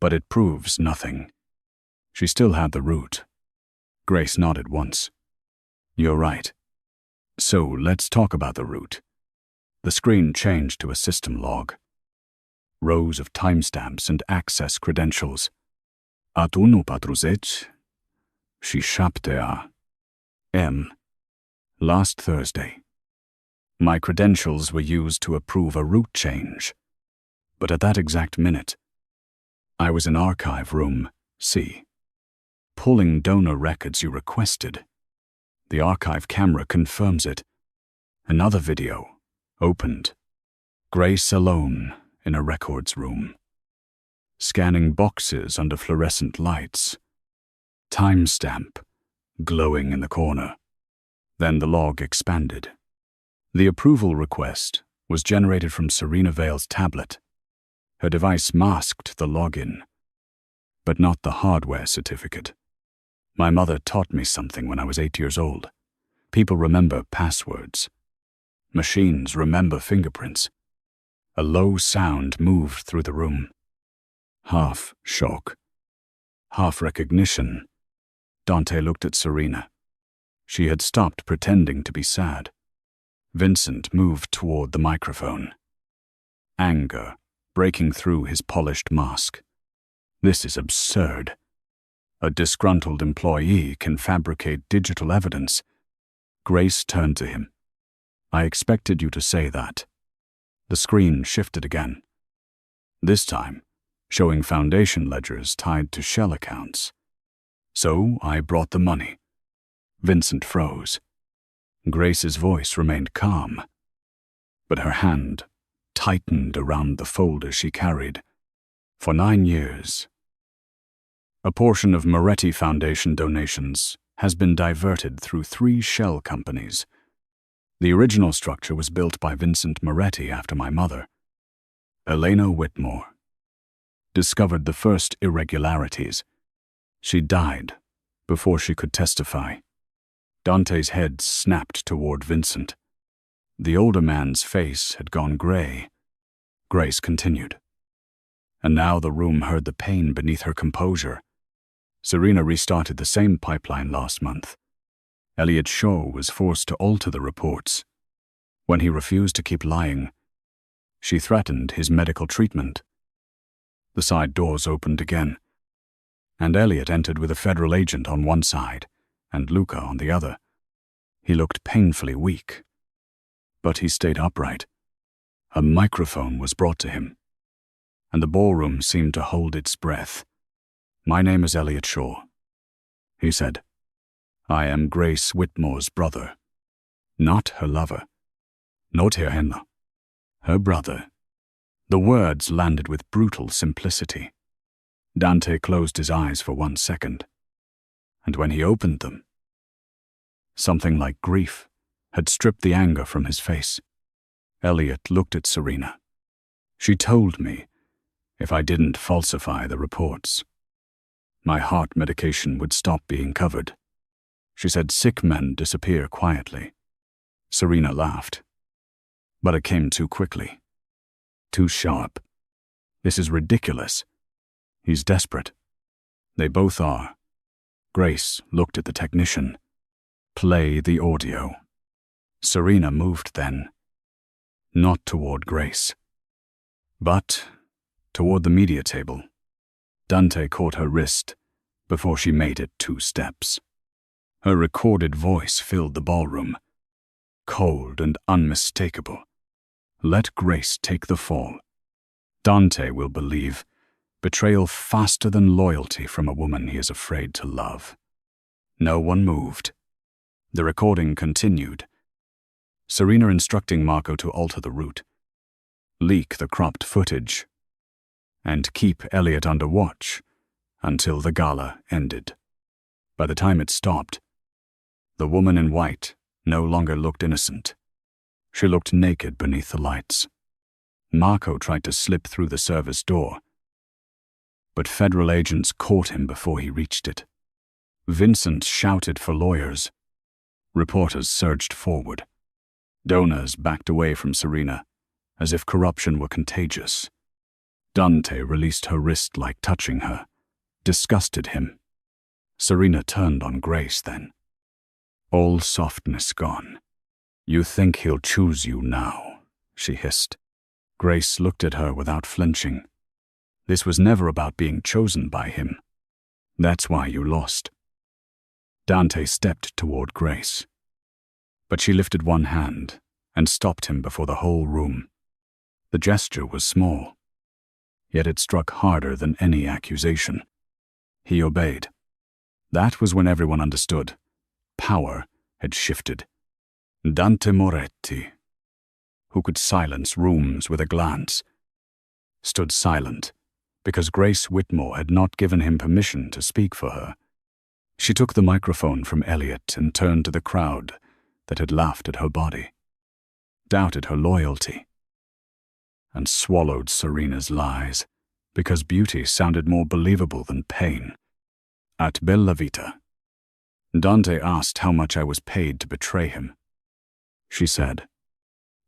But it proves nothing. She still had the root. Grace nodded once. You're right. So let's talk about the root. The screen changed to a system log. Rows of timestamps and access credentials. A tu nu patruzeci? Și 7 M. Last Thursday. My credentials were used to approve a route change. But at that exact minute, I was in Archive Room C, pulling donor records you requested. The archive camera confirms it. Another video, opened. Grace alone in a records room, scanning boxes under fluorescent lights. Timestamp glowing in the corner. Then the log expanded. The approval request was generated from Serena Vale's tablet. Her device masked the login, but not the hardware certificate. My mother taught me something when I was 8 years old. People remember passwords. Machines remember fingerprints. A low sound moved through the room. Half shock, half recognition. Dante looked at Serena. She had stopped pretending to be sad. Vincent moved toward the microphone. Anger breaking through his polished mask. This is absurd. A disgruntled employee can fabricate digital evidence. Grace turned to him. I expected you to say that. The screen shifted again. This time, showing foundation ledgers tied to shell accounts. So I brought the money. Vincent froze. Grace's voice remained calm, but her hand tightened around the folder she carried. For 9 years, a portion of Moretti Foundation donations has been diverted through 3 shell companies. The original structure was built by Vincent Moretti after my mother. Elena Whitmore discovered the first irregularities. She died before she could testify. Dante's head snapped toward Vincent. The older man's face had gone gray. Grace continued. And now the room heard the pain beneath her composure. Serena restarted the same pipeline last month. Elliot Shaw was forced to alter the reports. When he refused to keep lying, she threatened his medical treatment. The side doors opened again, and Elliot entered with a federal agent on one side and Luca on the other. He looked painfully weak, but he stayed upright. A microphone was brought to him, and the ballroom seemed to hold its breath. My name is Elliot Shaw, he said. I am Grace Whitmore's brother, not her lover. Not her henne, her brother. The words landed with brutal simplicity. Dante closed his eyes for 1 second, and when he opened them, something like grief had stripped the anger from his face. Elliot looked at Serena. She told me if I didn't falsify the reports, my heart medication would stop being covered. She said sick men disappear quietly. Serena laughed. But it came too quickly. Too sharp. This is ridiculous. He's desperate. They both are. Grace looked at the technician. Play the audio. Serena moved then. Not toward Grace, but toward the media table. Dante caught her wrist before she made it 2 steps. Her recorded voice filled the ballroom, cold and unmistakable. Let Grace take the fall. Dante will believe betrayal faster than loyalty from a woman he is afraid to love. No one moved. The recording continued. Serena instructing Marco to alter the route, leak the cropped footage, and keep Elliot under watch until the gala ended. By the time it stopped, the woman in white no longer looked innocent. She looked naked beneath the lights. Marco tried to slip through the service door, but federal agents caught him before he reached it. Vincent shouted for lawyers. Reporters surged forward. Donors backed away from Serena, as if corruption were contagious. Dante released her wrist like touching her, disgusted him. Serena turned on Grace then. All softness gone. "You think he'll choose you now," she hissed. Grace looked at her without flinching. "This was never about being chosen by him. That's why you lost." Dante stepped toward Grace, but she lifted one hand and stopped him before the whole room. The gesture was small, yet it struck harder than any accusation. He obeyed. That was when everyone understood. Power had shifted. Dante Moretti, who could silence rooms with a glance, stood silent because Grace Whitmore had not given him permission to speak for her. She took the microphone from Elliot and turned to the crowd that had laughed at her body, doubted her loyalty, and swallowed Serena's lies because beauty sounded more believable than pain. "At Bella Vita, Dante asked how much I was paid to betray him," she said.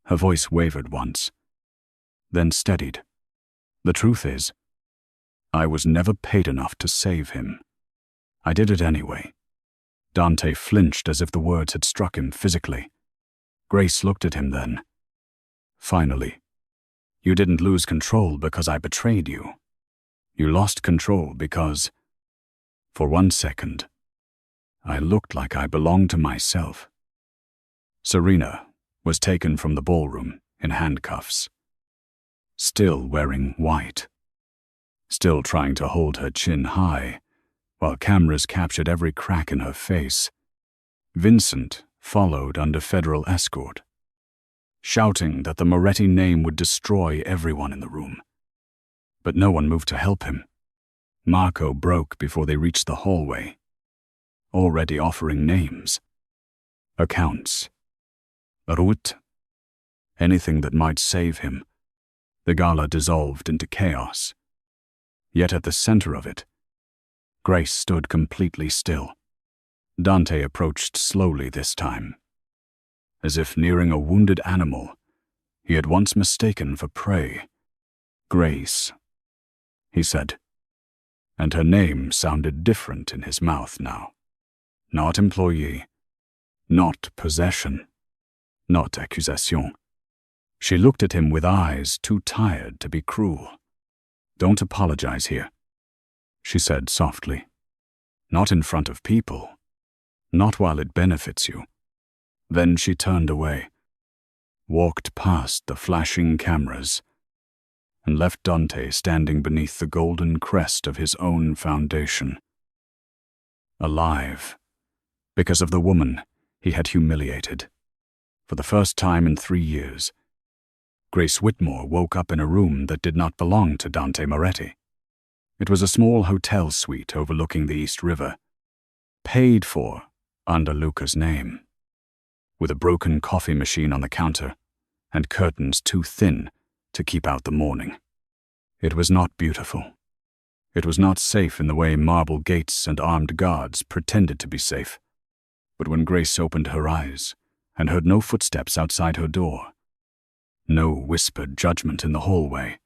Her voice wavered once, then steadied. "The truth is, I was never paid enough to save him. I did it anyway." Dante flinched as if the words had struck him physically. Grace looked at him then. "Finally, you didn't lose control because I betrayed you. You lost control because, for 1 second, I looked like I belonged to myself." Serena was taken from the ballroom in handcuffs, still wearing white, still trying to hold her chin high, while cameras captured every crack in her face. Vincent followed under federal escort, shouting that the Moretti name would destroy everyone in the room. But no one moved to help him. Marco broke before they reached the hallway, already offering names, accounts, Ruth, anything that might save him. The gala dissolved into chaos. Yet at the center of it, Grace stood completely still. Dante approached slowly this time, as if nearing a wounded animal he had once mistaken for prey. "Grace," he said, and her name sounded different in his mouth now. Not employee, not possession, not accusation. She looked at him with eyes too tired to be cruel. "Don't apologize here," she said softly. "Not in front of people. Not while it benefits you." Then she turned away, walked past the flashing cameras, and left Dante standing beneath the golden crest of his own foundation. Alive, because of the woman he had humiliated. For the first time in 3 years, Grace Whitmore woke up in a room that did not belong to Dante Moretti. It was a small hotel suite overlooking the East River, paid for under Luca's name, with a broken coffee machine on the counter and curtains too thin to keep out the morning. It was not beautiful. It was not safe in the way marble gates and armed guards pretended to be safe. But when Grace opened her eyes and heard no footsteps outside her door, no whispered judgment in the hallway,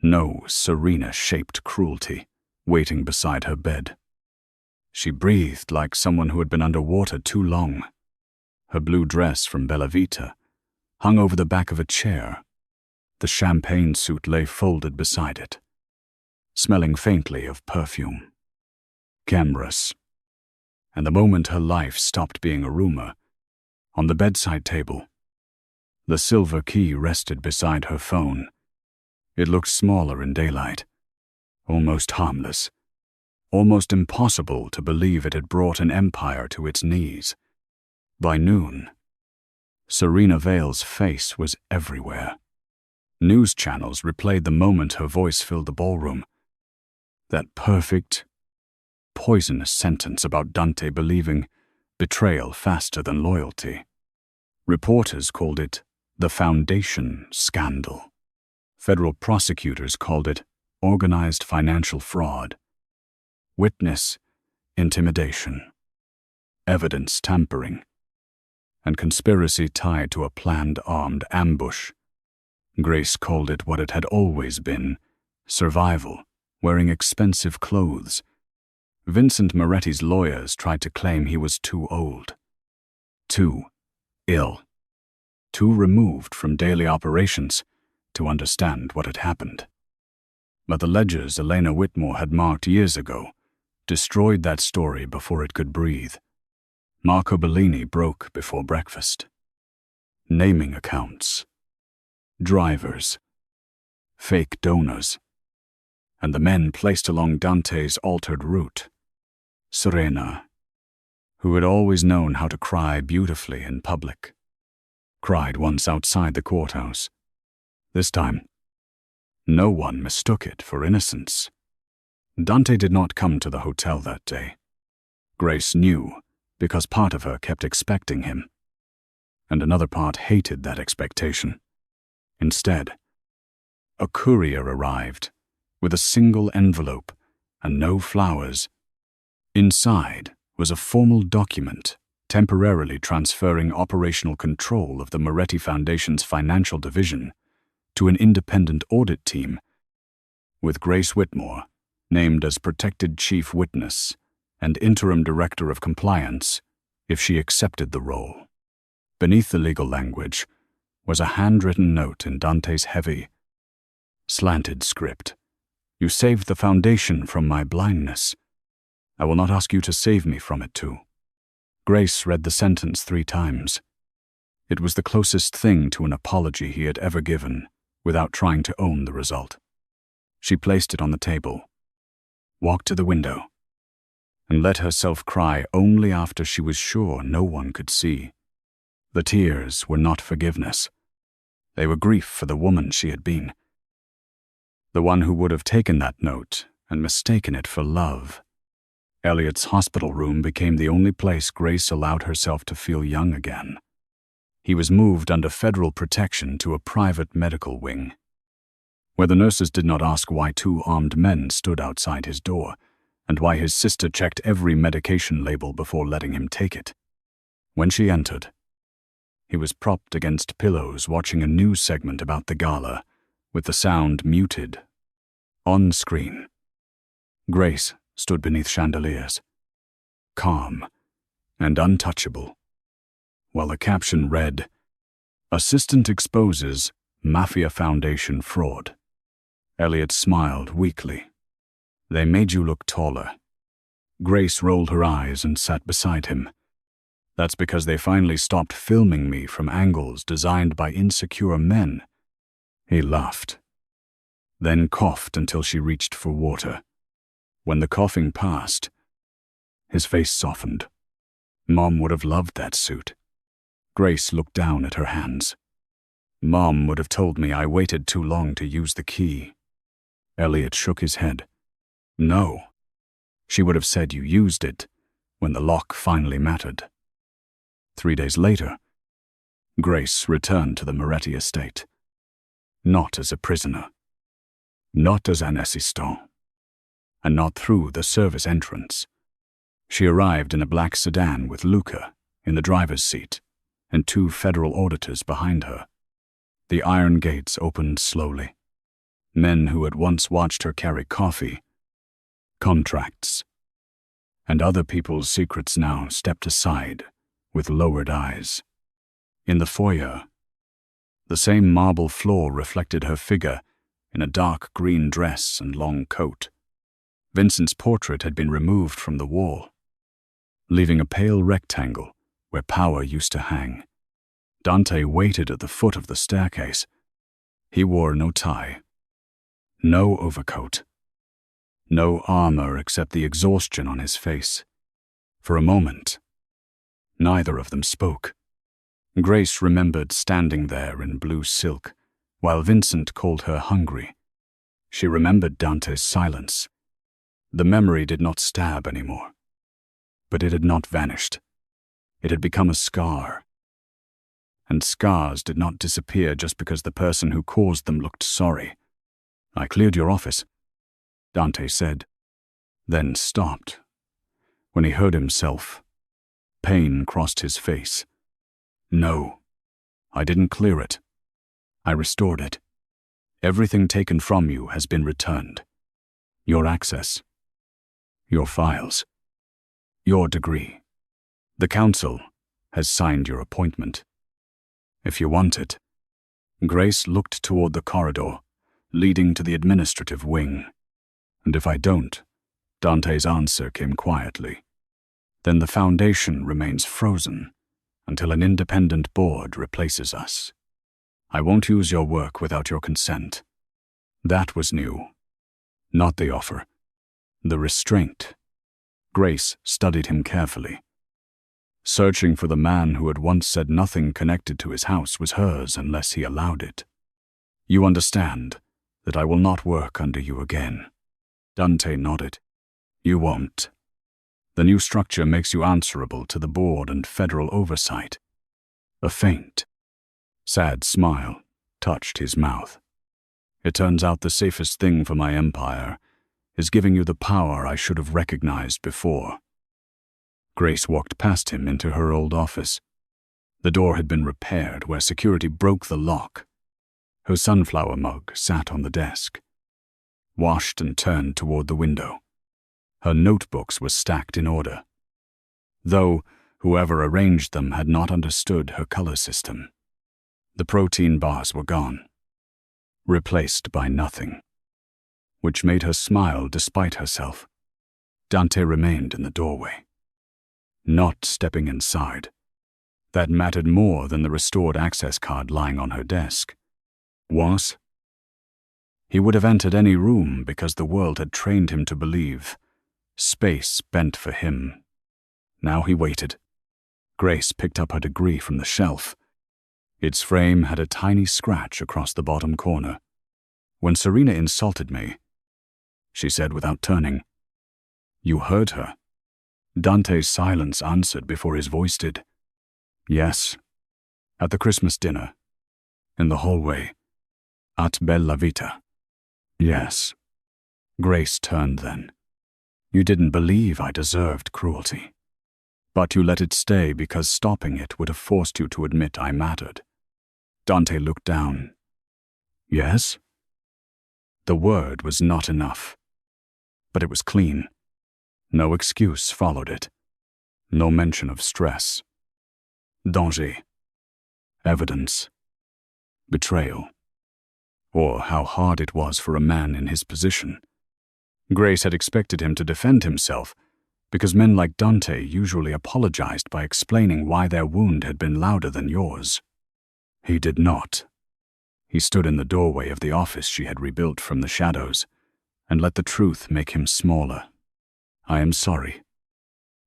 no Serena-shaped cruelty waiting beside her bed, she breathed like someone who had been underwater too long. Her blue dress from Bella Vita hung over the back of a chair. The champagne suit lay folded beside it, smelling faintly of perfume. Cameras. And the moment her life stopped being a rumor, on the bedside table, the silver key rested beside her phone. It looked smaller in daylight, almost harmless, almost impossible to believe it had brought an empire to its knees. By noon, Serena Vale's face was everywhere. News channels replayed the moment her voice filled the ballroom. That perfect, poisonous sentence about Dante believing betrayal faster than loyalty. Reporters called it the Foundation scandal. Federal prosecutors called it organized financial fraud. Witness intimidation, evidence tampering, and conspiracy tied to a planned armed ambush. Grace called it what it had always been: survival, wearing expensive clothes. Vincent Moretti's lawyers tried to claim he was too old, too ill, too removed from daily operations to understand what had happened. But the ledgers Elena Whitmore had marked years ago destroyed that story before it could breathe. Marco Bellini broke before breakfast. Naming accounts, drivers, fake donors, and the men placed along Dante's altered route. Serena, who had always known how to cry beautifully in public, cried once outside the courthouse. This time, no one mistook it for innocence. Dante did not come to the hotel that day. Grace knew, because part of her kept expecting him, and another part hated that expectation. Instead, a courier arrived with a single envelope and no flowers. Inside was a formal document temporarily transferring operational control of the Moretti Foundation's financial division to an independent audit team, with Grace Whitmore named as protected chief witness and interim director of compliance if she accepted the role. Beneath the legal language was a handwritten note in Dante's heavy, slanted script. "You saved the foundation from my blindness. I will not ask you to save me from it too." Grace read the sentence 3 times. It was the closest thing to an apology he had ever given, without trying to own the result. She placed it on the table, walked to the window, and let herself cry only after she was sure no one could see. The tears were not forgiveness. They were grief for the woman she had been. The one who would have taken that note and mistaken it for love. Elliot's hospital room became the only place Grace allowed herself to feel young again. He was moved under federal protection to a private medical wing, where the nurses did not ask why 2 armed men stood outside his door, and why his sister checked every medication label before letting him take it. When she entered, he was propped against pillows watching a news segment about the gala, with the sound muted. On screen, Grace stood beneath chandeliers, calm and untouchable, while the caption read, "Assistant exposes Mafia Foundation fraud." Elliot smiled weakly. "They made you look taller." Grace rolled her eyes and sat beside him. "That's because they finally stopped filming me from angles designed by insecure men." He laughed, then coughed until she reached for water. When the coughing passed, his face softened. Mom would have loved that suit. Grace looked down at her hands. Mom would have told me I waited too long to use the key. Elliot shook his head. No. She would have said you used it when the lock finally mattered. 3 days later, Grace returned to the Moretti estate. Not as a prisoner, not as an assistant, and not through the service entrance. She arrived in a black sedan with Luca in the driver's seat and 2 federal auditors behind her. The iron gates opened slowly. Men who had once watched her carry coffee, contracts, and other people's secrets now stepped aside with lowered eyes. In the foyer, the same marble floor reflected her figure in a dark green dress and long coat. Vincent's portrait had been removed from the wall, leaving a pale rectangle where power used to hang. Dante waited at the foot of the staircase. He wore no tie, no overcoat, no armor except the exhaustion on his face. For a moment, neither of them spoke. Grace remembered standing there in blue silk, while Vincent called her hungry. She remembered Dante's silence, The memory did not stab anymore, but it had not vanished. It had become a scar. And scars did not disappear just because the person who caused them looked sorry. "I cleared your office," Dante said, then stopped. When he heard himself, pain crossed his face. "No, I didn't clear it. I restored it. Everything taken from you has been returned. Your access, your files, your degree. The council has signed your appointment. If you want it." Grace looked toward the corridor leading to the administrative wing. "And if I don't?" Dante's answer came quietly. "Then the Foundation remains frozen until an independent board replaces us. I won't use your work without your consent." That was new. Not the offer. The restraint. Grace studied him carefully. Searching for the man who had once said nothing connected to his house was hers unless he allowed it. "You understand that I will not work under you again?" Dante nodded. "You won't. The new structure makes you answerable to the board and federal oversight." A faint, sad smile touched his mouth. "It turns out the safest thing for my empire is giving you the power I should have recognized before." Grace walked past him into her old office. The door had been repaired where security broke the lock. Her sunflower mug sat on the desk, washed and turned toward the window. Her notebooks were stacked in order, though whoever arranged them had not understood her color system. The protein bars were gone, replaced by nothing, which made her smile despite herself. Dante remained in the doorway, not stepping inside. That mattered more than the restored access card lying on her desk. Was? He would have entered any room because the world had trained him to believe space bent for him. Now he waited. Grace picked up her degree from the shelf. Its frame had a tiny scratch across the bottom corner. "When Serena insulted me," she said without turning. "You heard her." Dante's silence answered before his voice did. "Yes. At the Christmas dinner. In the hallway. At Bella Vita." "Yes." Grace turned then. "You didn't believe I deserved cruelty. But you let it stay because stopping it would have forced you to admit I mattered." Dante looked down. "Yes?" The word was not enough, but it was clean. No excuse followed it. No mention of stress. Danger. Evidence. Betrayal. Or how hard it was for a man in his position. Grace had expected him to defend himself, because men like Dante usually apologized by explaining why their wound had been louder than yours. He did not. He stood in the doorway of the office she had rebuilt from the shadows, and let the truth make him smaller. "I am sorry,"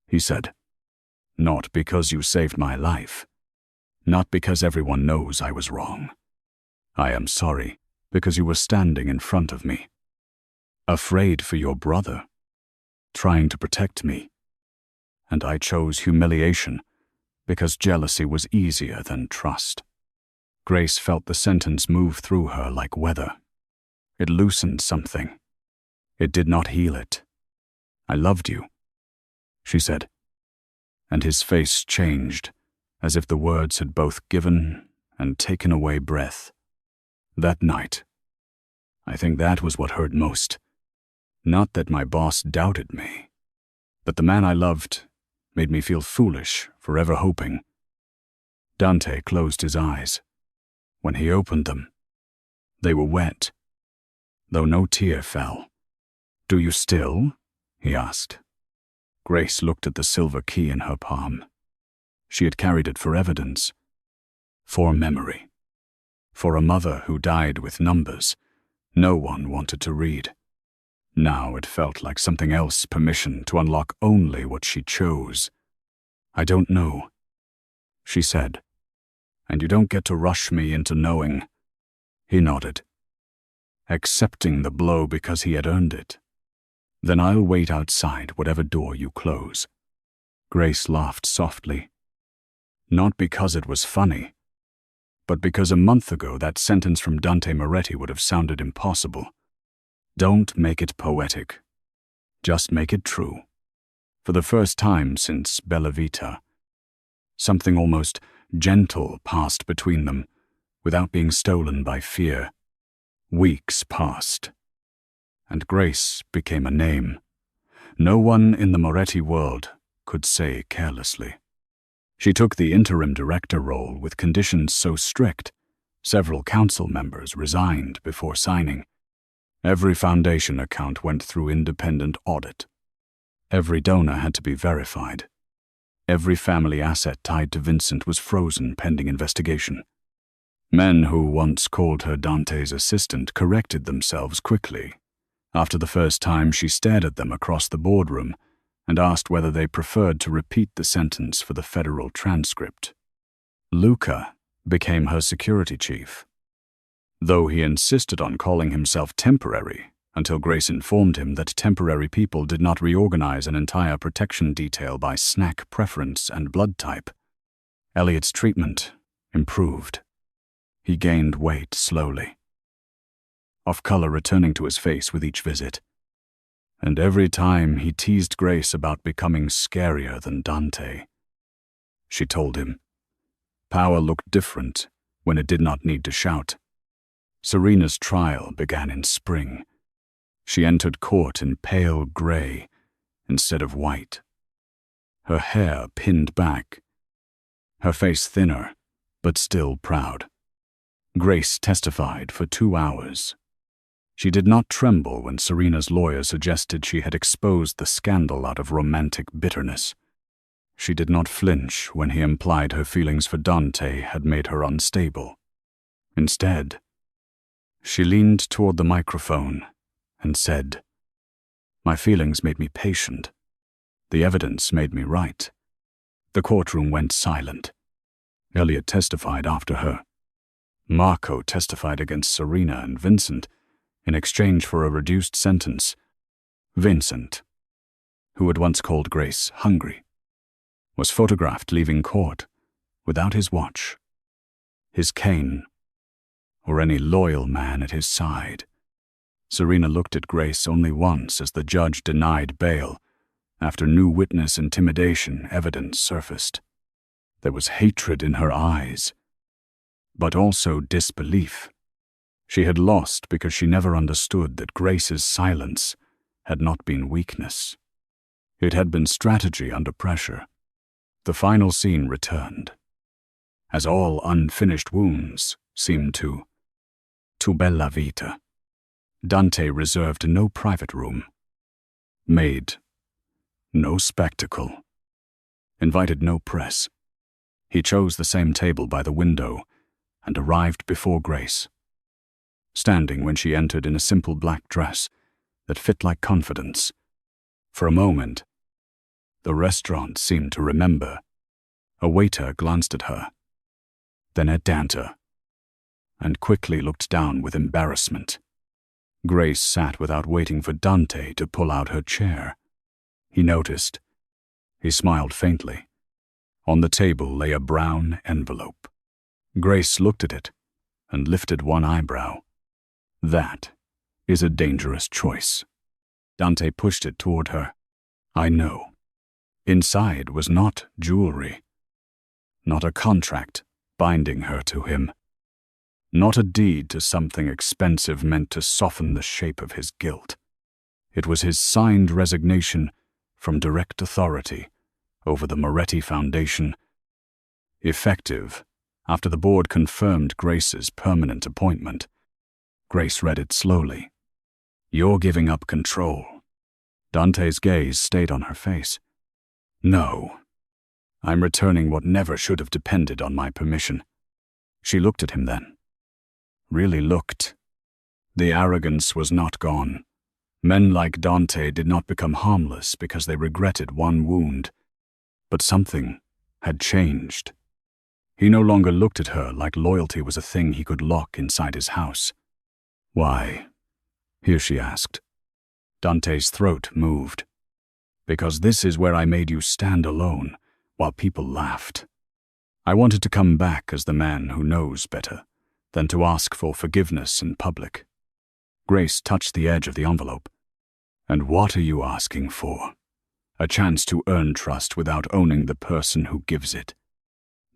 he said. "Not because you saved my life. Not because everyone knows I was wrong. I am sorry because you were standing in front of me, afraid for your brother, trying to protect me. And I chose humiliation because jealousy was easier than trust." Grace felt the sentence move through her like weather. It loosened something. It did not heal it. "I loved you," she said. And his face changed, as if the words had both given and taken away breath. That night, I think that was what hurt most. Not that my boss doubted me, but the man I loved made me feel foolish for ever hoping. Dante closed his eyes. When he opened them, they were wet, though no tear fell. "Do you still?" he asked. Grace looked at the silver key in her palm. She had carried it for evidence, for memory, for a mother who died with numbers no one wanted to read. Now it felt like something else, permission to unlock only what she chose. "I don't know," she said, "and you don't get to rush me into knowing." He nodded, accepting the blow because he had earned it. Then I'll wait outside whatever door you close." Grace laughed softly. Not because it was funny, but because a month ago that sentence from Dante Moretti would have sounded impossible. Don't make it poetic. Just make it true. For the first time since Bella Vita, something almost gentle passed between them, without being stolen by fear. Weeks passed, and Grace became a name no one in the Moretti world could say carelessly. She took the interim director role with conditions so strict, several council members resigned before signing. Every foundation account went through independent audit. Every donor had to be verified. Every family asset tied to Vincent was frozen pending investigation. Men who once called her Dante's assistant corrected themselves quickly. After the first time, she stared at them across the boardroom and asked whether they preferred to repeat the sentence for the federal transcript. Luca became her security chief, though he insisted on calling himself temporary until Grace informed him that temporary people did not reorganize an entire protection detail by snack preference and blood type. Elliot's treatment improved. He gained weight slowly, off-color returning to his face with each visit. And every time he teased Grace about becoming scarier than Dante. She told him. Power looked different when it did not need to shout. Serena's trial began in spring. She entered court in pale gray instead of white. Her hair pinned back, her face thinner, but still proud. Grace testified for 2 hours. She did not tremble when Serena's lawyer suggested she had exposed the scandal out of romantic bitterness. She did not flinch when he implied her feelings for Dante had made her unstable. Instead, she leaned toward the microphone and said, "My feelings made me patient. The evidence made me right." The courtroom went silent. Elliot testified after her. Marco testified against Serena and Vincent in exchange for a reduced sentence. Vincent, who had once called Grace hungry, was photographed leaving court without his watch, his cane, or any loyal man at his side. Serena looked at Grace only once as the judge denied bail after new witness intimidation evidence surfaced. There was hatred in her eyes, but also disbelief. She had lost because she never understood that Grace's silence had not been weakness. It had been strategy under pressure. The final scene returned, as all unfinished wounds seemed to Bella Vita. Dante reserved no private room, made no spectacle, invited no press. He chose the same table by the window and arrived before Grace, standing when she entered in a simple black dress that fit like confidence. For a moment, the restaurant seemed to remember. A waiter glanced at her, then at Dante, and quickly looked down with embarrassment. Grace sat without waiting for Dante to pull out her chair. He noticed. He smiled faintly. On the table lay a brown envelope. Grace looked at it and lifted one eyebrow. "That is a dangerous choice." Dante pushed it toward her. "I know." Inside was not jewelry, not a contract binding her to him, not a deed to something expensive meant to soften the shape of his guilt. It was his signed resignation from direct authority over the Moretti Foundation, effective after the board confirmed Grace's permanent appointment. Grace read it slowly. "You're giving up control." Dante's gaze stayed on her face. "No. I'm returning what never should have depended on my permission." She looked at him then. Really looked. The arrogance was not gone. Men like Dante did not become harmless because they regretted one wound. But something had changed. He no longer looked at her like loyalty was a thing he could lock inside his house. "Why?" here she asked. Dante's throat moved. Because this is where I made you stand alone, while people laughed. I wanted to come back as the man who knows better than to ask for forgiveness in public. Grace touched the edge of the envelope. And what are you asking for? A chance to earn trust without owning the person who gives it.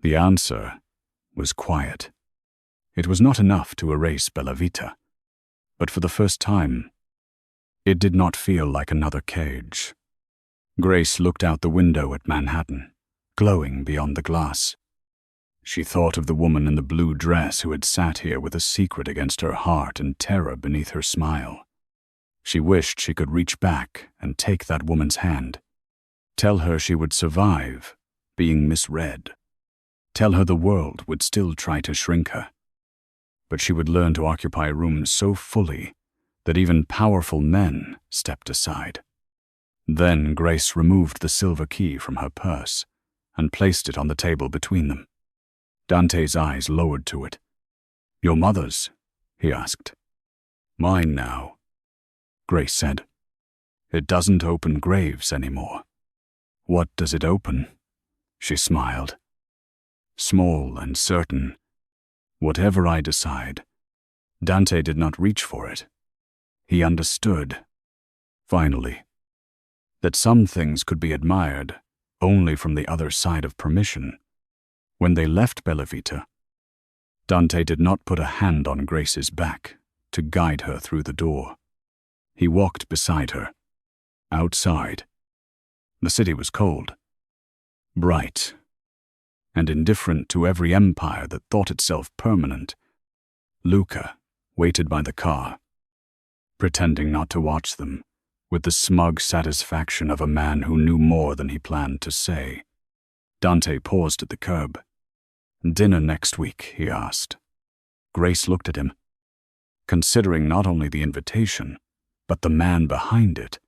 The answer was quiet. It was not enough to erase Bella Vita, but for the first time, it did not feel like another cage. Grace looked out the window at Manhattan, glowing beyond the glass. She thought of the woman in the blue dress who had sat here with a secret against her heart and terror beneath her smile. She wished she could reach back and take that woman's hand. Tell her she would survive being misread. Tell her the world would still try to shrink her. But she would learn to occupy rooms so fully that even powerful men stepped aside. Then Grace removed the silver key from her purse and placed it on the table between them. Dante's eyes lowered to it. "Your mother's?" he asked. "Mine now," Grace said. "It doesn't open graves anymore." "What does it open?" She smiled. "Small and certain. Whatever I decide." Dante did not reach for it. He understood, finally, that some things could be admired only from the other side of permission. When they left Bella Vita, Dante did not put a hand on Grace's back to guide her through the door. He walked beside her. Outside, the city was cold, bright, and indifferent to every empire that thought itself permanent. Luca waited by the car, pretending not to watch them, with the smug satisfaction of a man who knew more than he planned to say. Dante paused at the curb. "Dinner next week?" he asked. Grace looked at him, considering not only the invitation, but the man behind it,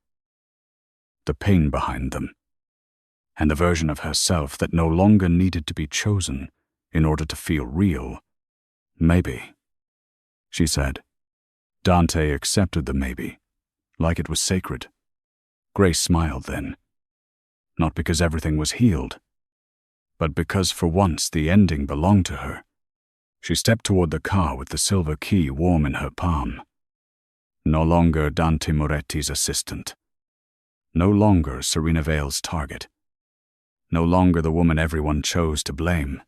the pain behind them, and the version of herself that no longer needed to be chosen in order to feel real. "Maybe," she said. Dante accepted the maybe, like it was sacred. Grace smiled then, not because everything was healed, but because for once the ending belonged to her. She stepped toward the car with the silver key warm in her palm. No longer Dante Moretti's assistant. No longer Serena Vale's target. No longer the woman everyone chose to blame.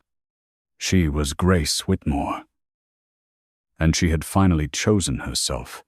She was Grace Whitmore. And she had finally chosen herself